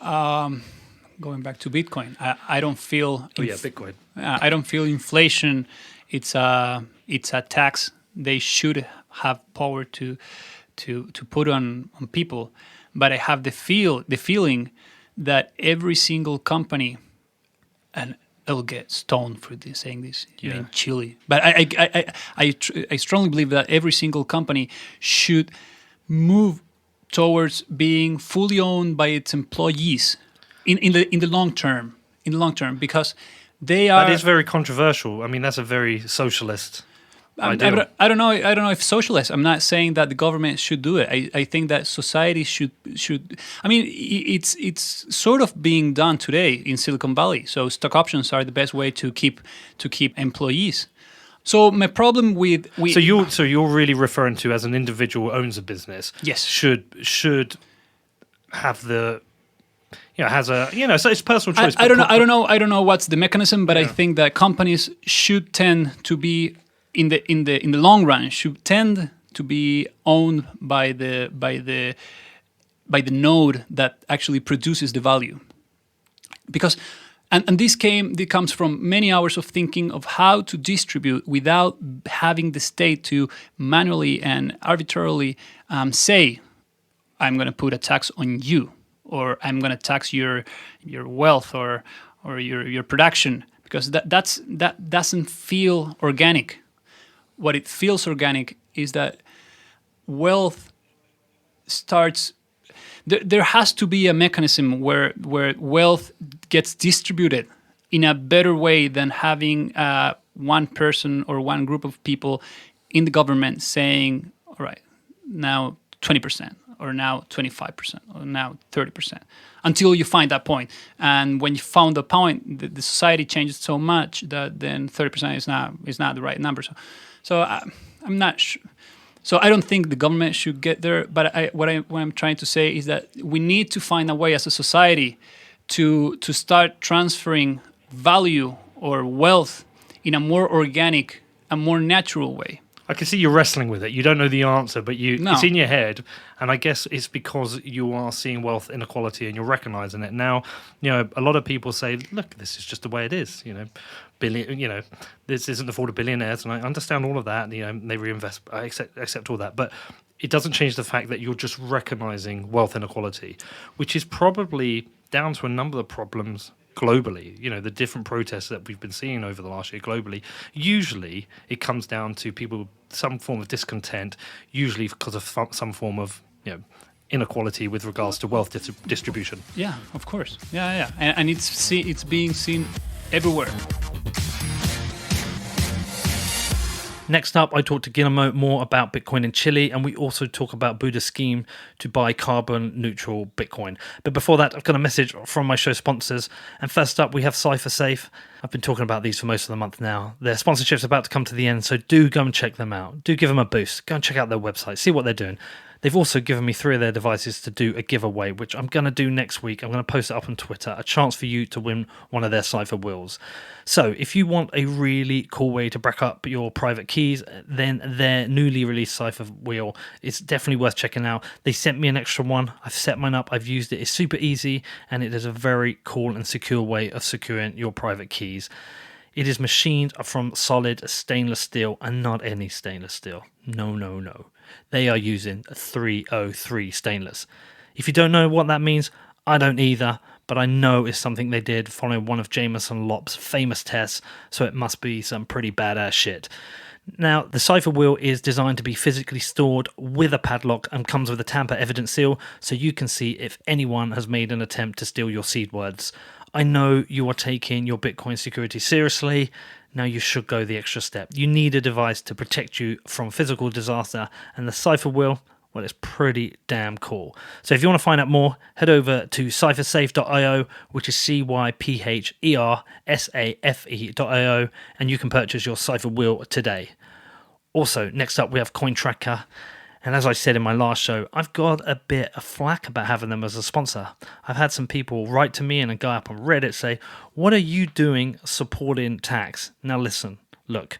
going back to Bitcoin, I don't feel. Bitcoin. I don't feel inflation. It's a tax they should have power to put on people, but I have the feeling that every single company, and they'll get stoned for this, saying this in Chile, but I strongly believe that every single company should move towards being fully owned by its employees in the long term. Because they are. That is very controversial. I mean, that's a very socialist ideal. I don't know if socialists. I'm not saying that the government should do it. I think that society should. I mean, it's sort of being done today in Silicon Valley. So stock options are the best way to keep employees. So my problem with So you're really referring to, as an individual who owns a business, yes, should have the, has a, so it's personal choice. I don't know what's the mechanism, but I think that companies should tend to be in the long run should tend to be owned by the node that actually produces the value, because. And this comes from many hours of thinking of how to distribute without having the state to manually and arbitrarily say, I'm going to put a tax on you, or I'm going to tax your wealth or your production, because that doesn't feel organic. What it feels organic is that wealth starts. There has to be a mechanism where wealth gets distributed in a better way than having one person or one group of people in the government saying, all right, now 20%, or now 25%, or now 30%, until you find that point. And when you found the point, the society changes so much that then 30% is not the right number. So I'm not sure. So I don't think the government should get there, but what I'm trying to say is that we need to find a way as a society to start transferring value or wealth in a more organic, a more natural way. I can see you wrestling with it. You don't know the answer, but it's in your head, and I guess it's because you are seeing wealth inequality and you're recognizing it. Now, a lot of people say, look, this is just the way it is. This isn't the fault of billionaires, and I understand all of that. They reinvest. I accept all that, but it doesn't change the fact that you're just recognizing wealth inequality, which is probably down to a number of problems globally. The different protests that we've been seeing over the last year globally. Usually, it comes down to people some form of discontent, usually because of some form of inequality with regards to wealth distribution. Yeah, of course. Yeah, and it's being seen everywhere. Next up, I talked to Guillermo more about Bitcoin in Chile, and we also talk about Buda's scheme to buy carbon-neutral Bitcoin. But before that, I've got a message from my show sponsors. And first up, we have Cypher Safe. I've been talking about these for most of the month now. Their sponsorship's about to come to the end, so do go and check them out. Do give them a boost. Go and check out their website. See what they're doing. They've also given me 3 of their devices to do a giveaway, which I'm going to do next week. I'm going to post it up on Twitter, a chance for you to win one of their Cypher wheels. So if you want a really cool way to back up your private keys, then their newly released Cypher wheel is definitely worth checking out. They sent me an extra one. I've set mine up. I've used it. It's super easy, and it is a very cool and secure way of securing your private keys. It is machined from solid stainless steel, and not any stainless steel. No. They are using 303 stainless. If you don't know what that means, I don't either, but I know it's something they did following one of Jameson Lopp's famous tests, so it must be some pretty badass shit. Now, the Cypher wheel is designed to be physically stored with a padlock and comes with a tamper-evident seal, so you can see if anyone has made an attempt to steal your seed words. I know you are taking your Bitcoin security seriously. Now you should go the extra step. You need a device to protect you from physical disaster, and the Cypher wheel, well, it's pretty damn cool. So if you want to find out more, head over to cyphersafe.io, which is cyphersafe.io, and you can purchase your Cypher wheel today. Also, next up we have CoinTracker. And as I said in my last show, I've got a bit of flack about having them as a sponsor. I've had some people write to me and a guy up on Reddit say, what are you doing supporting tax? Now listen, look,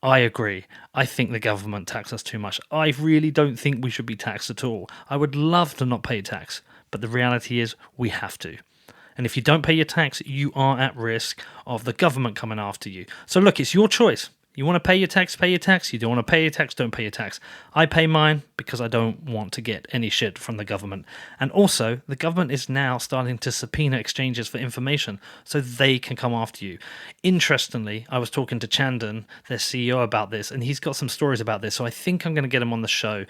I agree. I think the government taxes us too much. I really don't think we should be taxed at all. I would love to not pay tax, but the reality is we have to. And if you don't pay your tax, you are at risk of the government coming after you. So look, it's your choice. You want to pay your tax, pay your tax. You don't want to pay your tax, don't pay your tax. I pay mine because I don't want to get any shit from the government. And also, the government is now starting to subpoena exchanges for information so they can come after you. Interestingly, I was talking to Chandan, their CEO, about this, and he's got some stories about this. So I think I'm going to get him on the show.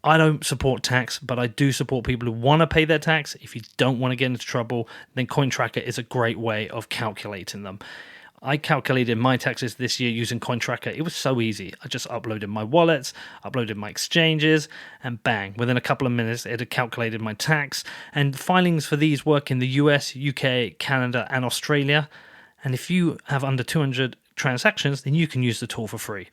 I don't support tax, but I do support people who want to pay their tax. If you don't want to get into trouble, then CoinTracker is a great way of calculating them. I calculated my taxes this year using CoinTracker. It was so easy. I just uploaded my wallets, uploaded my exchanges, and bang, within a couple of minutes, it had calculated my tax. And filings for these work in the US, UK, Canada, and Australia. And if you have under 200 transactions, then you can use the tool for free.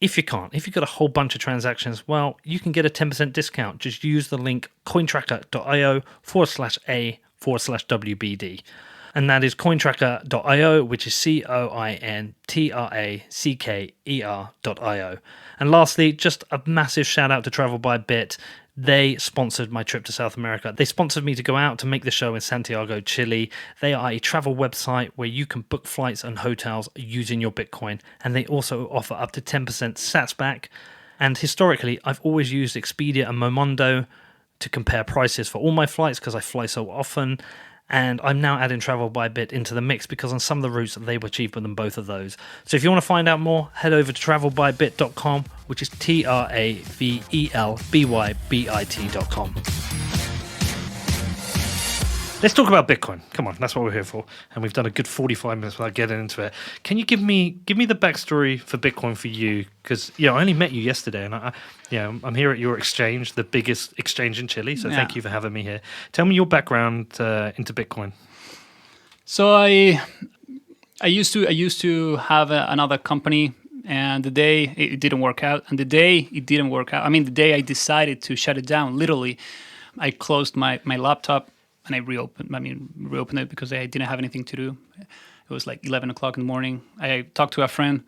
If you can't, if you've got a whole bunch of transactions, well, you can get a 10% discount. Just use the link cointracker.io/A/WBD. And that is cointracker.io, which is cointracker.io. And lastly, just a massive shout out to Travel by Bit. They sponsored my trip to South America. They sponsored me to go out to make the show in Santiago, Chile. They are a travel website where you can book flights and hotels using your Bitcoin. And they also offer up to 10% sats back. And historically, I've always used Expedia and Momondo to compare prices for all my flights because I fly so often. And I'm now adding Travel by Bit into the mix because on some of the routes, they were cheaper than both of those. So if you want to find out more, head over to travelbybit.com, which is travelbybit.com. Let's talk about Bitcoin. Come on, that's what we're here for. And we've done a good 45 minutes without getting into it. Can you give me the backstory for Bitcoin for you? Because I only met you yesterday, and I'm here at your exchange, the biggest exchange in Chile. So thank you for having me here. Tell me your background into Bitcoin. So I used to have another company, and the day it didn't work out, the day I decided to shut it down, literally, I closed my laptop. And I reopened it because I didn't have anything to do. It was like 11 o'clock in the morning. I talked to a friend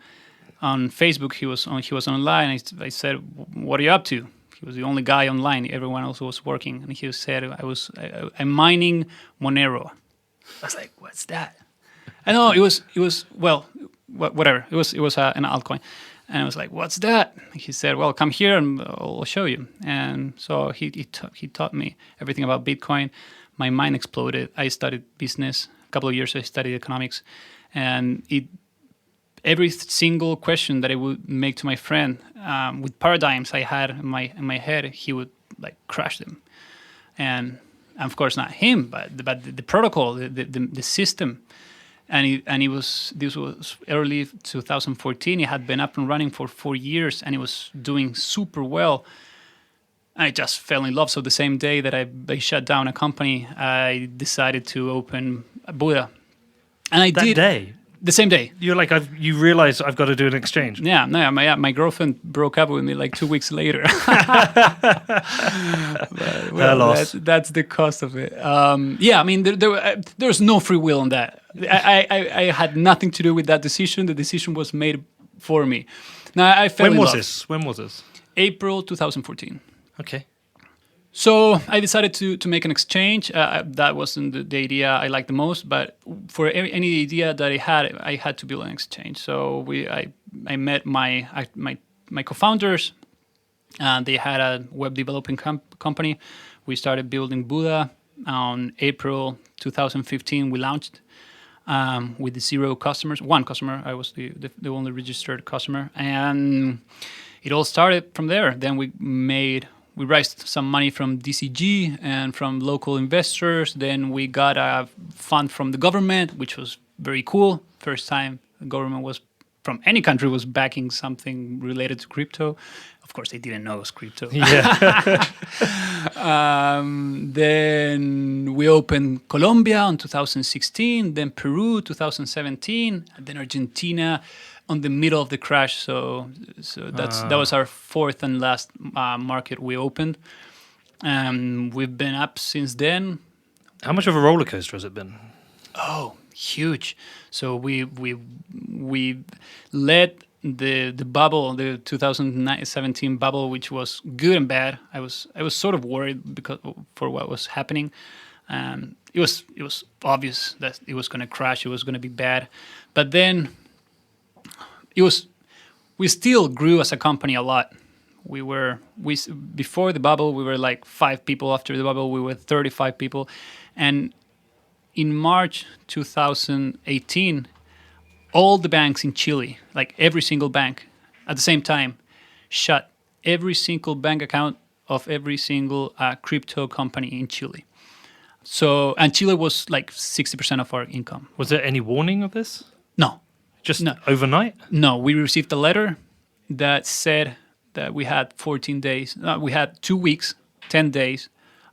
on Facebook. He was online. I said, "What are you up to?" He was the only guy online. Everyone else was working. And he said, I'm mining Monero. I was like, "What's that?" I know it was whatever. It was an altcoin. And I was like, "What's that?" He said, "Well, come here and I'll show you." And so he taught me everything about Bitcoin. My mind exploded. I studied business. A couple of years I studied economics. And every single question that I would make to my friend with paradigms I had in my head, he would like crush them. And of course not him, but the protocol, the system. And this was early 2014. It had been up and running for 4 years, and it was doing super well. I just fell in love. So the same day that I shut down a company, I decided to open Buda. And I did. That day? The same day. You're like, you realize I've got to do an exchange. Yeah, no, my girlfriend broke up with me like 2 weeks later. That's the cost of it. There was no free will on that. I had nothing to do with that decision. The decision was made for me. Now I fell in love. When was this? April 2014. Okay. So I decided to make an exchange. That wasn't the idea I liked the most, but for any idea that I had to build an exchange. So I met my co-founders, and they had a web developing company. We started building Buda. On April 2015, we launched with 0 customers. 1 customer. I was the only registered customer, and it all started from there. Then we raised some money from DCG and from local investors. Then we got a fund from the government, which was very cool. First time the government was from any country was backing something related to crypto. Of course, they didn't know it was crypto. Yeah. Then we opened Colombia in 2016, then Peru 2017, and then Argentina on the middle of the crash. So that was our 4th and last market we opened. We've been up since then. How much of a roller coaster has it been? Oh, huge. So we led the bubble, the 2017 bubble, which was good and bad. I was sort of worried for what was happening. It was obvious that it was going to crash. It was going to be bad, but then we still grew as a company a lot. Before the bubble we were like 5 people. After the bubble we were 35 people, and in March 2018, all the banks in Chile, like every single bank, at the same time, shut every single bank account of every single crypto company in Chile. So, and Chile was like 60% of our income. Was there any warning of this? No. Just No. overnight? No, we received a letter that said that we had 14 days. We had 2 weeks, 10 days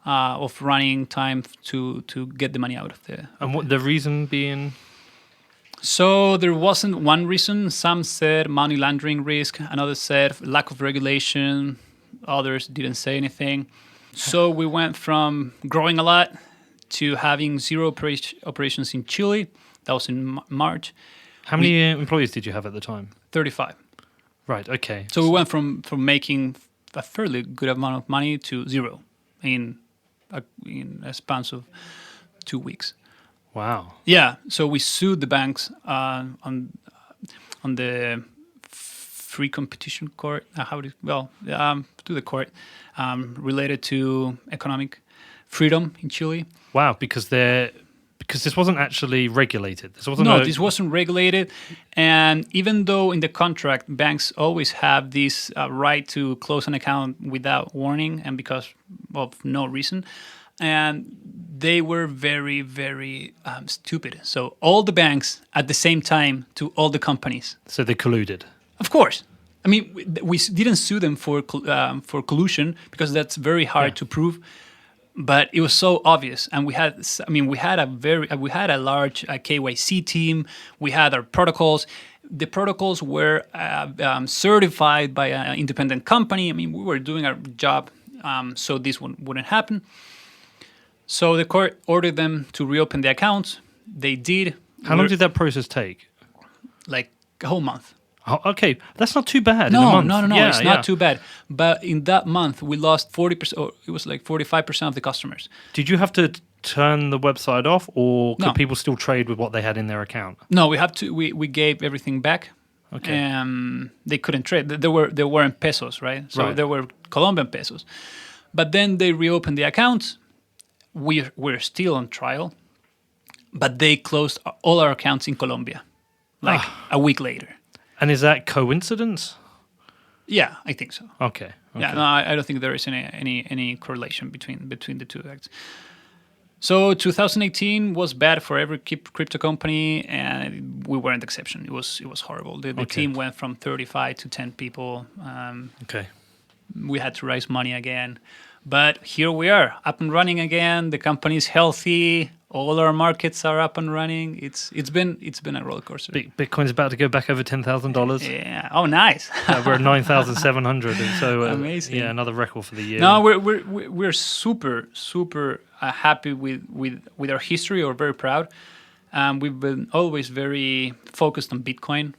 of running time to get the money out of the. And what the reason being? So there wasn't one reason. Some said money laundering risk. Another said lack of regulation. Others didn't say anything. So we went from growing a lot to having zero operations in Chile. That was in March. How many employees did you have at the time? 35. Right, okay. So we went from making a fairly good amount of money to zero in a span of 2 weeks. Wow. Yeah, so we sued the banks on the free competition court. To the court related to economic freedom in Chile. Wow, because this wasn't actually regulated. This wasn't regulated, and even though in the contract banks always have this right to close an account without warning and because of no reason, and they were very, very stupid. So all the banks at the same time to all the companies. So they colluded. Of course. I mean, we didn't sue them for collusion because that's very hard to prove. But it was so obvious, and we had a large KYC team. We had our protocols. The protocols were certified by an independent company. I mean, we were doing our job, so this one wouldn't happen. So the court ordered them to reopen the accounts. They did. How long did that process take? Like a whole month. Oh, okay, that's not too bad. No, in a month. no, Yeah, it's not too bad. But in that month, we lost 40%. Or it was like 45% of the customers. Did you have to turn the website off, or could No. people still trade with what they had in their account? No, we have to. We gave everything back. Okay. They couldn't trade. They weren't pesos, right? So Right. they were Colombian pesos. But then they reopened the accounts. We're still on trial, but they closed all our accounts in Colombia, like a week later. And is that coincidence? Yeah, I think so. Okay. Yeah, no, I don't think there is any correlation between the two acts. So 2018 was bad for every crypto company, and we weren't the exception. It was horrible. The team went from 35 to 10 people. Okay. We had to raise money again, but here we are, up and running again. The company is healthy. All our markets are up and running. It's been a roller coaster. Bitcoin's about to go back over $10,000. Yeah. Oh, nice. We're at 9,700, and so amazing. Yeah, another record for the year. No, we're super happy with our history. We're very proud. We've been always very focused on Bitcoin.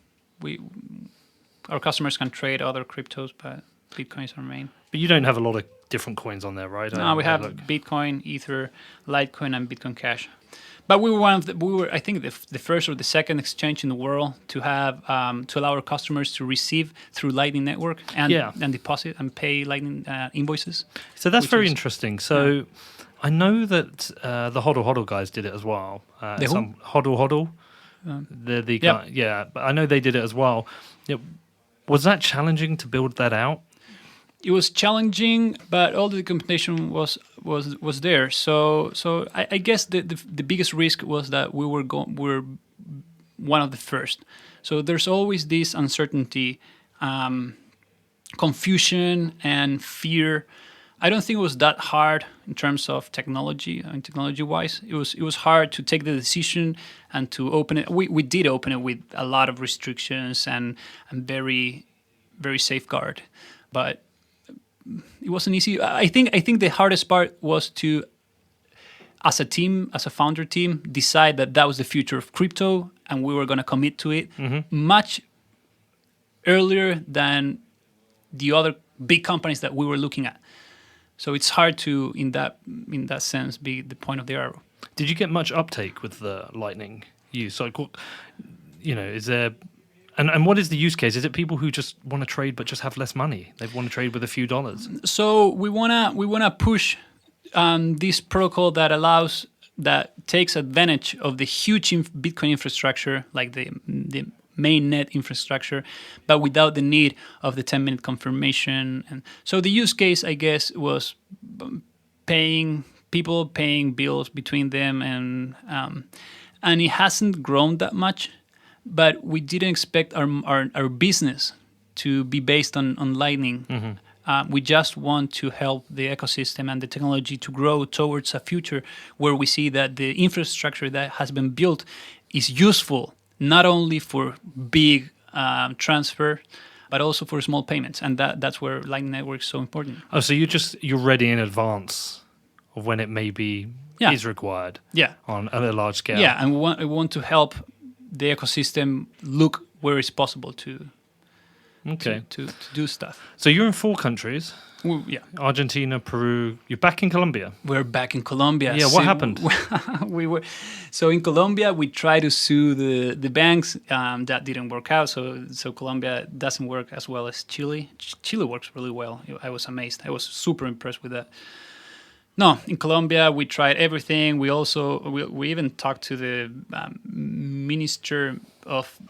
Our customers can trade other cryptos, but Bitcoin is our main. But you don't have a lot of different coins on there, right? No, we have Bitcoin, Ether, Litecoin, and Bitcoin Cash. But we were I think the first or the second exchange in the world to have to allow our customers to receive through Lightning Network and deposit and pay Lightning invoices. So that's very interesting. So I know that the Hodl Hodl guys did it as well. Hodl Hodl. The guy, yeah, but I know they did it as well. Was that challenging to build that out? It was challenging, but all the documentation was there. So I guess the biggest risk was that we were one of the first. So there's always this uncertainty, confusion, and fear. I don't think it was that hard in terms of technology. I mean, technology-wise, it was hard to take the decision and to open it. We did open it with a lot of restrictions and very, very safeguard, but it wasn't easy. I think the hardest part was to, as a team, as a founder team, decide that was the future of crypto and we were going to commit to it much earlier than the other big companies that we were looking at. So it's hard to, in that sense, be the point of the arrow. Did you get much uptake with the Lightning use? Like, is there... And what is the use case? Is it people who just want to trade but just have less money? They want to trade with a few dollars. So we wanna push this protocol that takes advantage of the huge Bitcoin infrastructure, like the main net infrastructure, but without the need of the 10-minute confirmation. And so the use case, I guess, was paying bills between them, and it hasn't grown that much. But we didn't expect our business to be based on Lightning. Mm-hmm. We just want to help the ecosystem and the technology to grow towards a future where we see that the infrastructure that has been built is useful, not only for big transfer, but also for small payments. And that's where Lightning Network is so important. Oh, so you're ready in advance of when it maybe is required on a large scale. Yeah, and we want to help the ecosystem look where it's possible to do stuff. So you're in 4 countries. Argentina, Peru. You're back in Colombia. We're back in Colombia. Yeah, what happened? So in Colombia we tried to sue the banks. That didn't work out. So Colombia doesn't work as well as Chile. Chile works really well. I was amazed. I was super impressed with that. No, in Colombia we tried everything. We even talked to the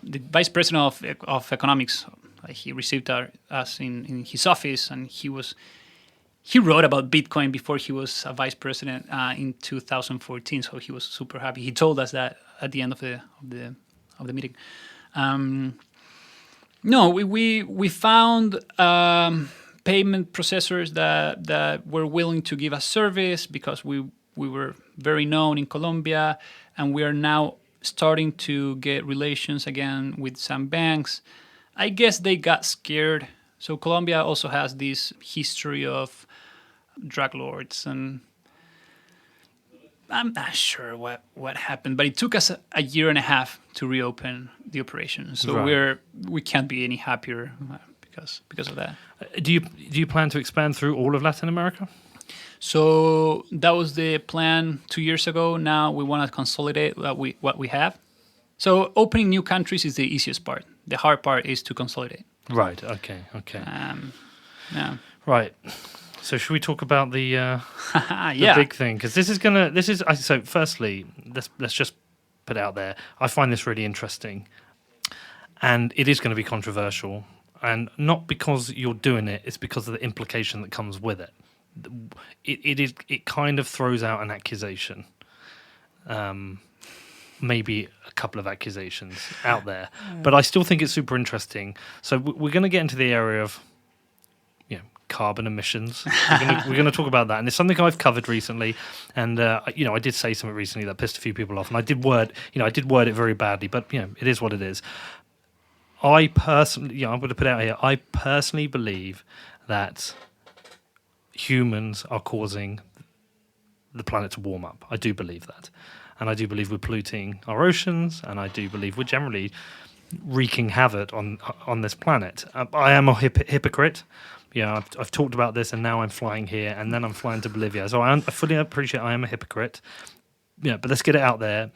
the vice president of economics. He received us in his office, and he wrote about Bitcoin before he was a vice president in 2014. So he was super happy. He told us that at the end of the meeting. We found payment processors that were willing to give us service because we were very known in Colombia, and we are now starting to get relations again with some banks. I guess they got scared. So Colombia also has this history of drug lords, and I'm not sure what happened, but it took us a year and a half to reopen the operation. So we can't be any happier because of that. Do you plan to expand through all of Latin America? So that was the plan 2 years ago. Now we want to consolidate what we have. So opening new countries is the easiest part. The hard part is to consolidate. Right. Okay. Yeah. Right. So should we talk about the big thing? Because so firstly, let's just put it out there. I find this really interesting, and it is going to be controversial, and not because you're doing it. It's because of the implication that comes with it. It kind of throws out an accusation. Maybe a couple of accusations out there, but I still think it's super interesting. So we're going to get into the area of carbon emissions. We're going to talk about that, and it's something I've covered recently. And I did say something recently that pissed a few people off, and I did word it very badly. But it is what it is. I personally, I'm going to put it out here. I personally believe that humans are causing the planet to warm up. I do believe that. And I do believe we're polluting our oceans, and I do believe we're generally wreaking havoc on this planet. I am a hypocrite. I've talked about this, and now I'm flying here, and then I'm flying to Bolivia. So I fully appreciate I am a hypocrite. But let's get it out there.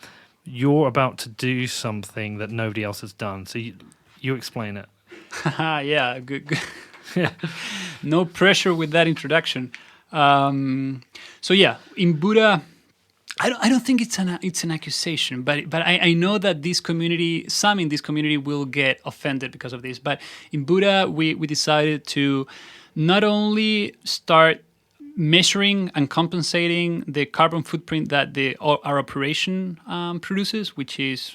You're about to do something that nobody else has done. So you explain it. Yeah, good. Yeah. No pressure with that introduction. In Buda, I don't think it's an accusation, but I know that some in this community will get offended because of this. But in Buda, we decided to not only start measuring and compensating the carbon footprint that our operation produces, which is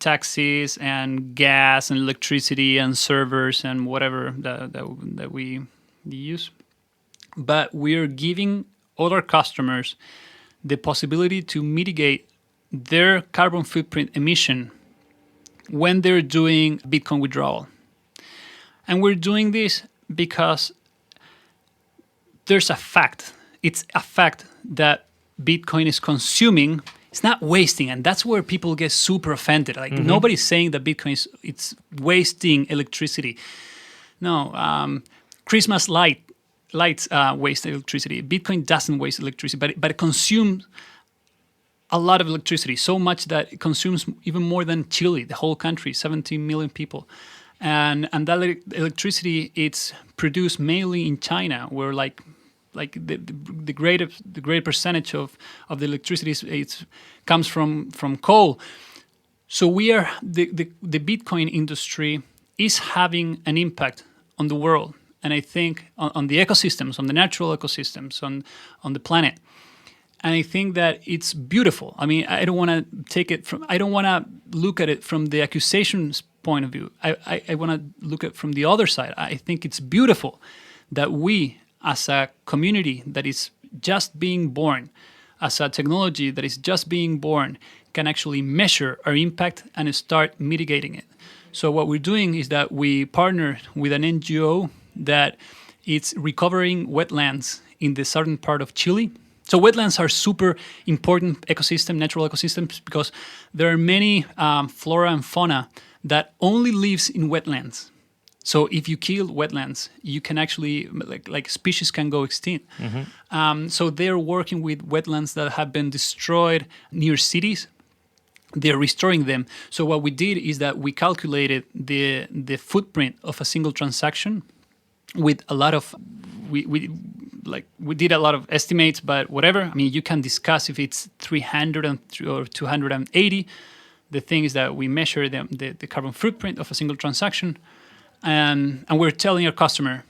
taxis and gas and electricity and servers and whatever that we use, but we're giving other customers the possibility to mitigate their carbon footprint emission when they're doing Bitcoin withdrawal. And we're doing this because there's a fact. It's a fact that Bitcoin is consuming. It's not wasting, and that's where people get super offended. Like nobody's saying that Bitcoin it's wasting electricity. No, Christmas lights waste electricity. Bitcoin doesn't waste electricity, but it consumes a lot of electricity, so much that it consumes even more than Chile, the whole country, 17 million people. And that electricity, it's produced mainly in China, where like the great percentage of the electricity comes from coal. So we are the Bitcoin industry is having an impact on the world, and I think on the ecosystems, on the natural ecosystems, on the planet. And I think that it's beautiful. I mean, I don't want to look at it from the accusations point of view. I want to look at it from the other side. I think it's beautiful that we, as a community that is just being born, as a technology that is just being born, can actually measure our impact and start mitigating it. So what we're doing is that we partner with an NGO that is recovering wetlands in the southern part of Chile. So wetlands are super important natural ecosystems, because there are many flora and fauna that only lives in wetlands. So if you kill wetlands, you can actually, like species can go extinct. Mm-hmm. So they're working with wetlands that have been destroyed near cities. They're restoring them. So what we did is that we calculated the footprint of a single transaction with a lot of, we did a lot of estimates, but whatever. I mean, you can discuss if it's 300 or 280. The thing is that we measure the carbon footprint of a single transaction, and we're telling our customer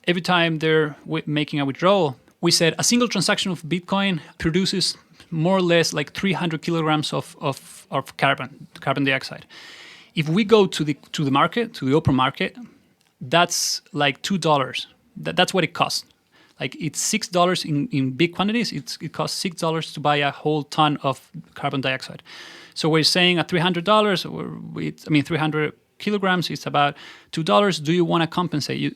every time they're making a withdrawal, we said a single transaction of Bitcoin produces more or less like 300 kilograms of carbon dioxide. If we go to the market, to the open market, that's like $2. That's what it costs. Like it's $6 in big quantities. It costs $6 to buy a whole ton of carbon dioxide. So we're saying at $300, 300 kilograms, it's about $2. Do you want to compensate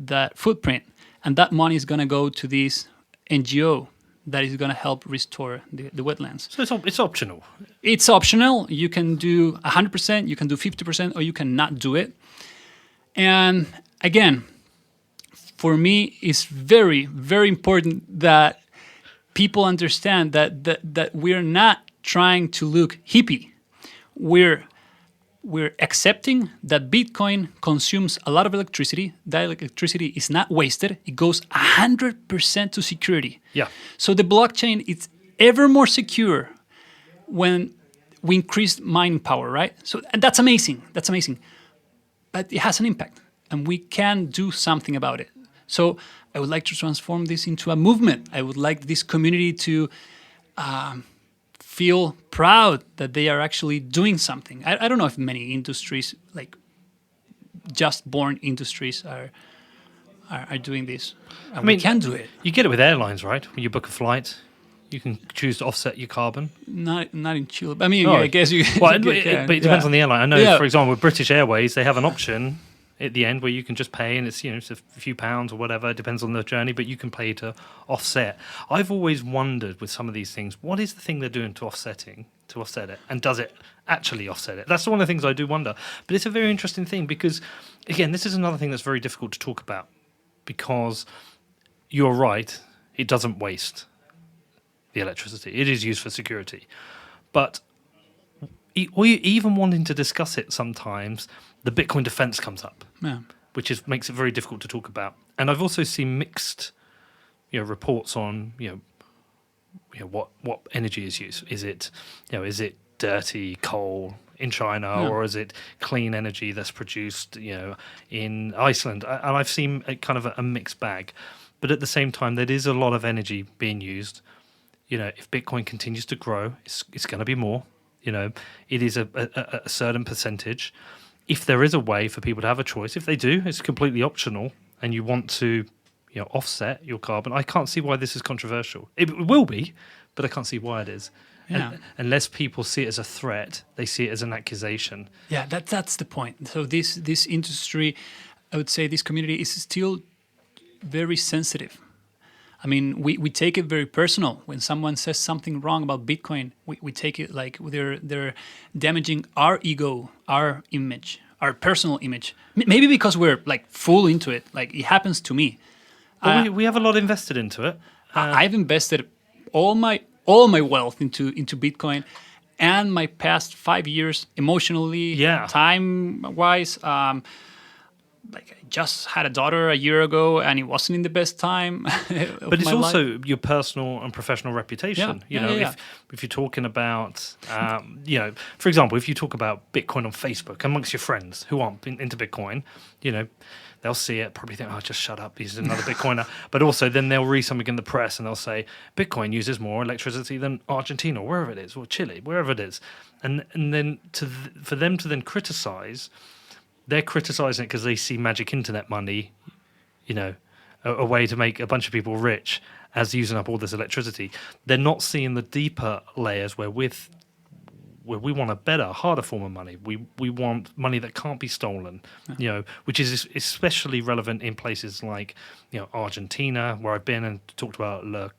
that footprint? And that money is going to go to this NGO that is going to help restore the wetlands. So it's optional. It's optional. You can do 100%, you can do 50%, or you can not do it. And again, for me, it's very, very important that people understand that we're not trying to look hippie. We're accepting that Bitcoin consumes a lot of electricity. That electricity is not wasted. It goes 100% to security. Yeah. So the blockchain is ever more secure when we increase mining power, right? So and that's amazing. That's amazing. But it has an impact, and we can do something about it. So I would like to transform this into a movement. I would like this community to feel proud that they are actually doing something. I don't know if many industries, like just born industries, are doing this. I mean, we can do it. You get it with airlines, right? When you book a flight, you can choose to offset your carbon. Not in Chile. I mean, I guess you. Well, but it depends on the airline. I know, for example, with British Airways, they have an option at the end where you can just pay, and it's it's a few pounds or whatever. It depends on the journey, but you can pay to offset. I've always wondered with some of these things, what is the thing they're doing to offset it, and does it actually offset it? That's one of the things I do wonder. But it's a very interesting thing because, again, this is another thing that's very difficult to talk about, because you're right, it doesn't waste the electricity. It is used for security, but we even wanting to discuss it sometimes, the Bitcoin defense comes up, which makes it very difficult to talk about. And I've also seen mixed, reports on, what energy is used. Is it dirty coal in China, or is it clean energy that's produced, in Iceland? And I've seen a kind of a mixed bag. But at the same time, there is a lot of energy being used. If Bitcoin continues to grow, it's going to be more. It is a certain percentage. If there is a way for people to have a choice, if they do, it's completely optional, and you want to, offset your carbon, I can't see why this is controversial. It will be, but I can't see why it is. Yeah. Unless people see it as a threat, they see it as an accusation. Yeah, that's the point. So this industry, I would say this community is still very sensitive. I mean, we take it very personal. When someone says something wrong about Bitcoin, we take it like they're damaging our ego, our image, our personal image. Maybe because we're like full into it. Like it happens to me. Well, we have a lot invested into it. I've invested all my wealth into Bitcoin, and my past 5 years emotionally, time wise. Like I just had a daughter a year ago, and it wasn't in the best time. But it's also your personal and professional reputation. If you're talking about, for example, if you talk about Bitcoin on Facebook amongst your friends who aren't into Bitcoin, they'll see it, probably think, oh, just shut up, he's another Bitcoiner. But also then they'll read something in the press and they'll say, Bitcoin uses more electricity than Argentina, or wherever it is, or Chile, wherever it is. And then for them to then criticize, they're criticizing it because they see magic internet money, a way to make a bunch of people rich as using up all this electricity. They're not seeing the deeper layers where we want a better, harder form of money. We want money that can't be stolen, which is especially relevant in places like, Argentina, where I've been and talked about La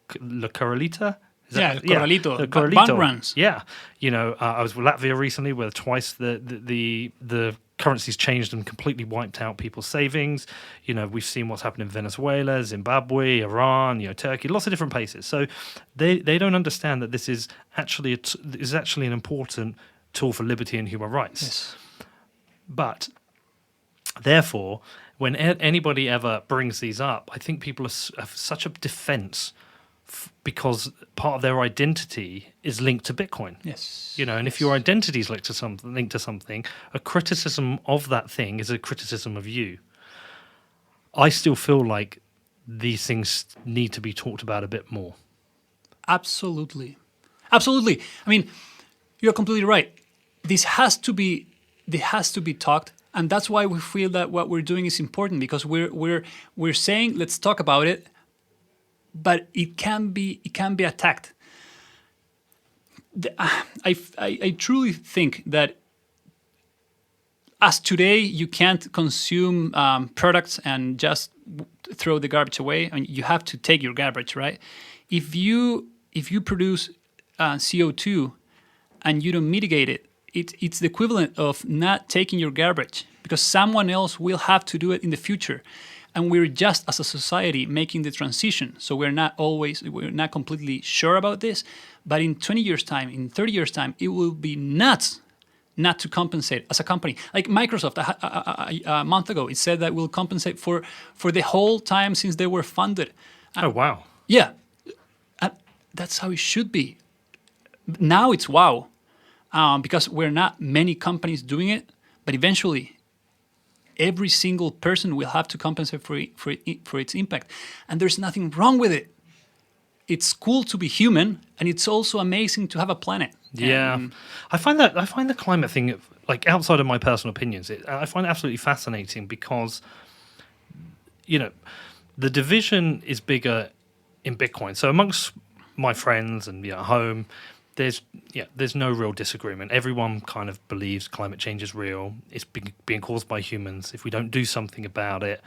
Corralita? Corralito. The Corralito. Bank runs. Yeah. I was with Latvia recently where twice the currencies changed and completely wiped out people's savings. We've seen what's happened in Venezuela, Zimbabwe, Iran, Turkey, lots of different places. So they don't understand that this is actually an important tool for liberty and human rights. Yes. But therefore, when anybody ever brings these up, I think people have such a defense because part of their identity is linked to Bitcoin. Yes. And if your identity is linked to something, a criticism of that thing is a criticism of you. I still feel like these things need to be talked about a bit more. Absolutely. I mean, you're completely right. This has to be talked, and that's why we feel that what we're doing is important, because we're saying let's talk about it. But it can be attacked. I truly think that as today you can't consume products and just throw the garbage away. I mean, you have to take your garbage, right? If you produce CO2 and you don't mitigate it, it's the equivalent of not taking your garbage, because someone else will have to do it in the future. And we're just, as a society, making the transition. So we're not completely sure about this. But in 20 years' time, in 30 years' time, it will be nuts not to compensate as a company. Like Microsoft, a month ago, it said that we'll compensate for the whole time since they were funded. Oh, wow. Yeah. That's how it should be. Now it's wow. Because we're not many companies doing it. But eventually, every single person will have to compensate for its impact. And there's nothing wrong with it. It's cool to be human, and it's also amazing to have a planet. Yeah. I find the climate thing, like outside of my personal opinions, I find it absolutely fascinating because, the division is bigger in Bitcoin. So amongst my friends and at home, there's no real disagreement. Everyone kind of believes climate change is real. It's being caused by humans. If we don't do something about it,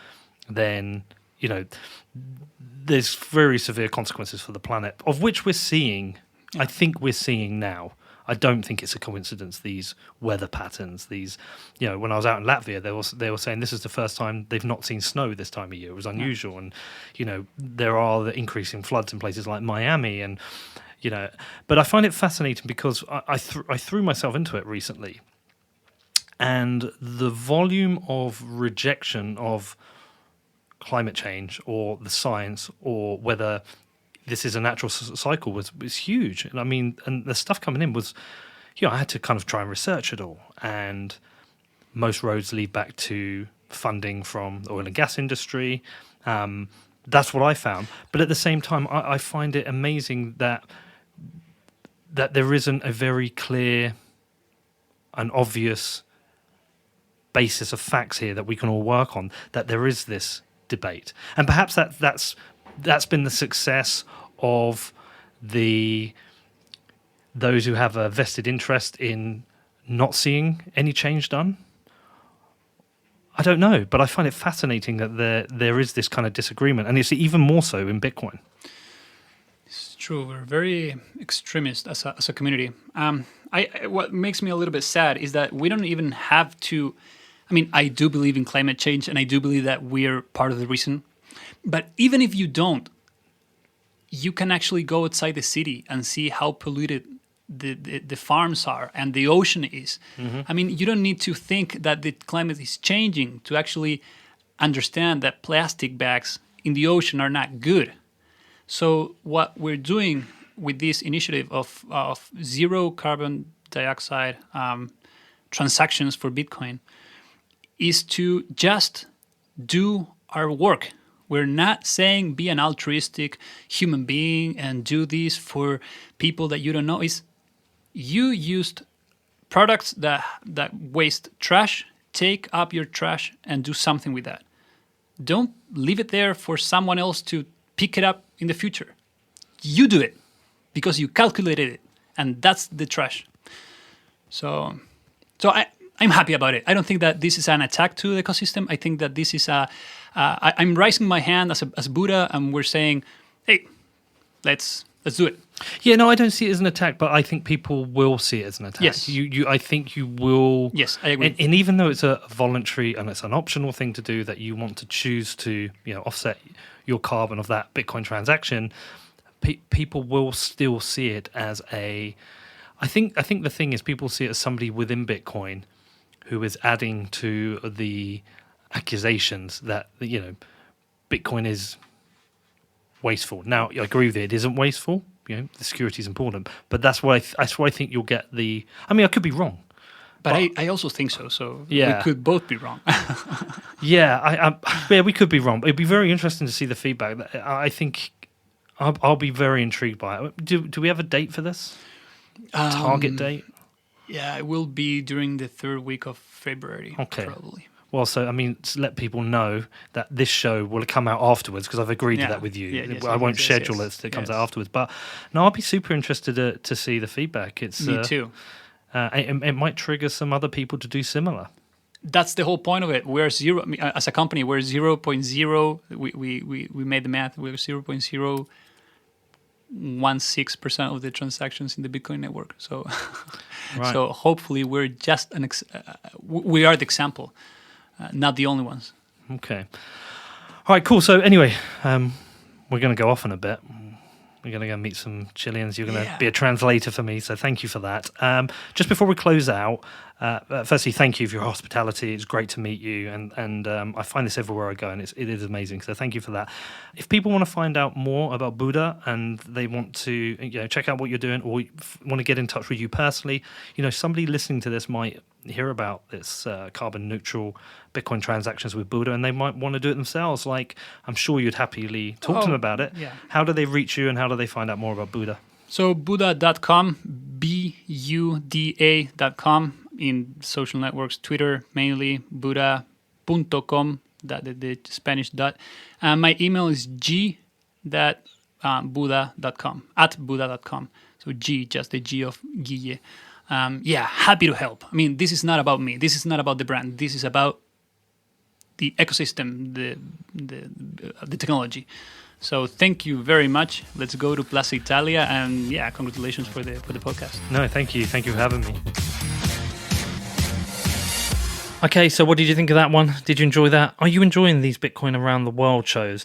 then there's very severe consequences for the planet, of which we're seeing. I think we're seeing now. I don't think it's a coincidence. These weather patterns. These, when I was out in Latvia, they were saying this is the first time they've not seen snow this time of year. It was unusual, and there are the increasing floods in places like Miami and. But I find it fascinating because I threw myself into it recently, and the volume of rejection of climate change or the science or whether this is a natural cycle was huge. And I mean, and the stuff coming in was, I had to kind of try and research it all, and most roads lead back to funding from the oil and gas industry. That's what I found. But at the same time, I find it amazing that there isn't a very clear and obvious basis of facts here that we can all work on, that there is this debate. And perhaps that's been the success of those who have a vested interest in not seeing any change done. I don't know, but I find it fascinating that there is this kind of disagreement, and it's even more so in Bitcoin. It's true. We're very extremist as a community. What makes me a little bit sad is that we don't even have to. I mean, I do believe in climate change, and I do believe that we're part of the reason. But even if you don't, you can actually go outside the city and see how polluted the farms are and the ocean is. I mean, you don't need to think that the climate is changing to actually understand that plastic bags in the ocean are not good. So what we're doing with this initiative of zero carbon dioxide transactions for Bitcoin is to just do our work. We're not saying be an altruistic human being and do this for people that you don't know. It's you used products that waste trash, take up your trash and do something with that. Don't leave it there for someone else to pick it up in the future. You do it because you calculated it, and that's the trash. So I'm happy about it. I don't think that this is an attack to the ecosystem. I think that this is I'm raising my hand as Buda, and we're saying, hey, let's do it. Yeah, no, I don't see it as an attack, but I think people will see it as an attack. Yes. I think you will. Yes, I agree. And even though it's a voluntary and it's an optional thing to do, that you want to choose to, offset your carbon of that Bitcoin transaction, people will still see it as a. I think the thing is, people see it as somebody within Bitcoin who is adding to the accusations that Bitcoin is wasteful. Now, I agree with it isn't wasteful. The security is important, but that's why I think you'll get the. I mean, I could be wrong, but I also think so. So yeah. We could both be wrong. Yeah, we could be wrong. It'd be very interesting to see the feedback. I think I'll be very intrigued by it. Do we have a date for this? Target date? Yeah, it will be during the third week of February. Okay. Probably. Well, so I mean, to let people know that this show will come out afterwards, because I've agreed to that with you. Yeah, I won't schedule it so it comes out afterwards. But no, I'll be super interested to see the feedback. Me too. It might trigger some other people to do similar. That's the whole point of it. We're zero as a company. We're 0.0. We made the math. We're 0.016% of the transactions in the Bitcoin network. So, right. So hopefully we're just we are the example. Not the only ones. Okay. All right, cool. So anyway, we're going to go off in a bit. We're going to go meet some Chileans. You're going to be a translator for me, so thank you for that. Just before we close out, firstly, thank you for your hospitality. It's great to meet you, and I find this everywhere I go, and it is amazing. So thank you for that. If people want to find out more about Buda and they want to check out what you're doing, or want to get in touch with you personally, somebody listening to this might hear about this carbon neutral Bitcoin transactions with Buda, and they might want to do it themselves. Like, I'm sure you'd happily talk to them about it. Yeah. How do they reach you, and how do they find out more about Buda? So Buda.com, Buda.com, in social networks, Twitter mainly, Buda.com, the Spanish dot. My email is Buda.com, at Buda.com. So G, just the G of Guille. Happy to help. I mean, this is not about me. This is not about the brand. This is about the ecosystem, the technology. So thank you very much. Let's go to Plaza Italia, and congratulations for the podcast. No, thank you. Thank you for having me. Okay, so what did you think of that one? Did you enjoy that? Are you enjoying these Bitcoin Around the World shows?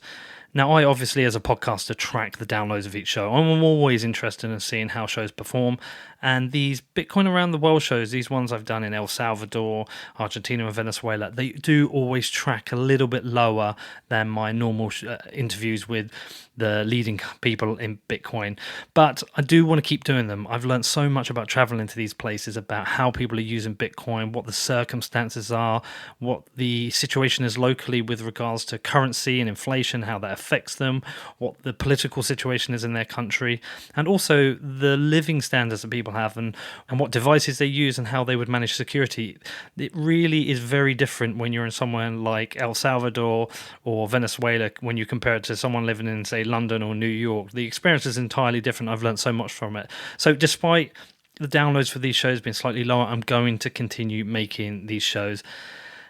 Now, I obviously, as a podcaster, track the downloads of each show. I'm always interested in seeing how shows perform. And these Bitcoin Around the World shows, these ones I've done in El Salvador, Argentina, and Venezuela, they do always track a little bit lower than my normal interviews with the leading people in Bitcoin. But I do want to keep doing them. I've learned so much about traveling to these places, about how people are using Bitcoin, what the circumstances are, what the situation is locally with regards to currency and inflation, how that affects them, what the political situation is in their country, and also the living standards that people have, and what devices they use and how they would manage security. It really is very different when you're in somewhere like El Salvador or Venezuela when you compare it to someone living in, say, London or New York. The experience is entirely different. I've learned so much from it. So despite the downloads for these shows being slightly lower, I'm going to continue making these shows.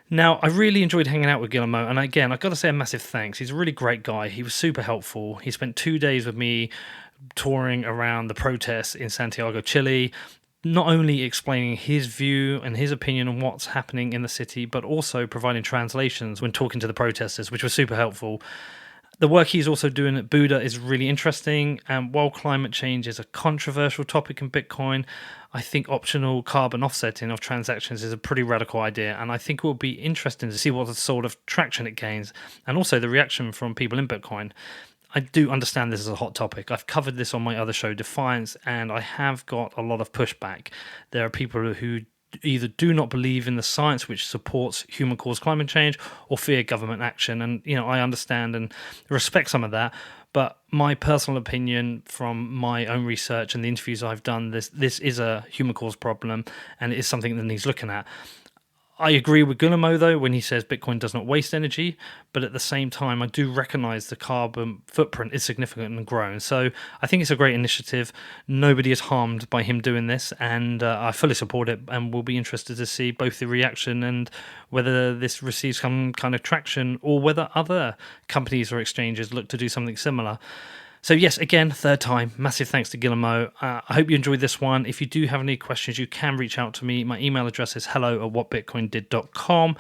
Now, I really enjoyed hanging out with Guillermo, and again, I've got to say a massive thanks. He's a really great guy. He was super helpful. He spent 2 days with me touring around the protests in Santiago, Chile, not only explaining his view and his opinion on what's happening in the city, but also providing translations when talking to the protesters, which was super helpful. The work he's also doing at Buda is really interesting, and while climate change is a controversial topic in Bitcoin, I think optional carbon offsetting of transactions is a pretty radical idea, and I think it will be interesting to see what sort of traction it gains, and also the reaction from people in Bitcoin. I do understand this is a hot topic. I've covered this on my other show, Defiance, and I have got a lot of pushback. There are people who either do not believe in the science which supports human-caused climate change or fear government action. And, I understand and respect some of that. But my personal opinion from my own research and the interviews I've done, this is a human-caused problem, and it is something that needs looking at. I agree with Guillermo, though, when he says Bitcoin does not waste energy, but at the same time, I do recognize the carbon footprint is significant and growing. So I think it's a great initiative. Nobody is harmed by him doing this, and I fully support it, and will be interested to see both the reaction and whether this receives some kind of traction, or whether other companies or exchanges look to do something similar. So yes, again, third time, massive thanks to Guillermo. I hope you enjoyed this one. If you do have any questions, you can reach out to me. My email address is hello@whatbitcoindid.com.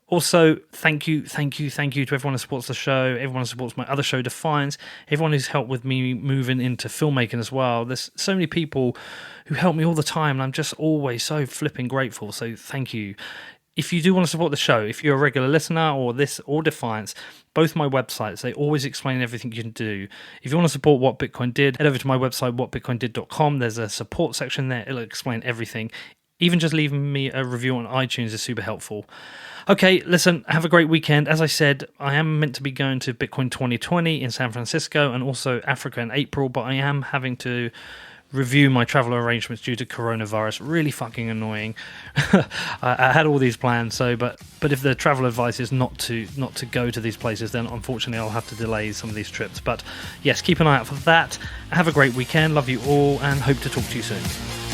Also, thank you to everyone who supports the show, everyone who supports my other show, Defiance, everyone who's helped with me moving into filmmaking as well. There's so many people who help me all the time, and I'm just always so flipping grateful, so thank you. If you do want to support the show, if you're a regular listener or Defiance, both my websites, they always explain everything you can do. If you want to support What Bitcoin Did, head over to my website, whatbitcoindid.com. There's a support section there. It'll explain everything. Even just leaving me a review on iTunes is super helpful. Okay, listen, have a great weekend. As I said, I am meant to be going to Bitcoin 2020 in San Francisco and also Africa in April, but I am having to review my travel arrangements due to coronavirus. Really fucking annoying. I had all these plans, but if the travel advice is not to go to these places, then unfortunately I'll have to delay some of these trips. But yes, keep an eye out for that. Have a great weekend. Love you all, and hope to talk to you soon.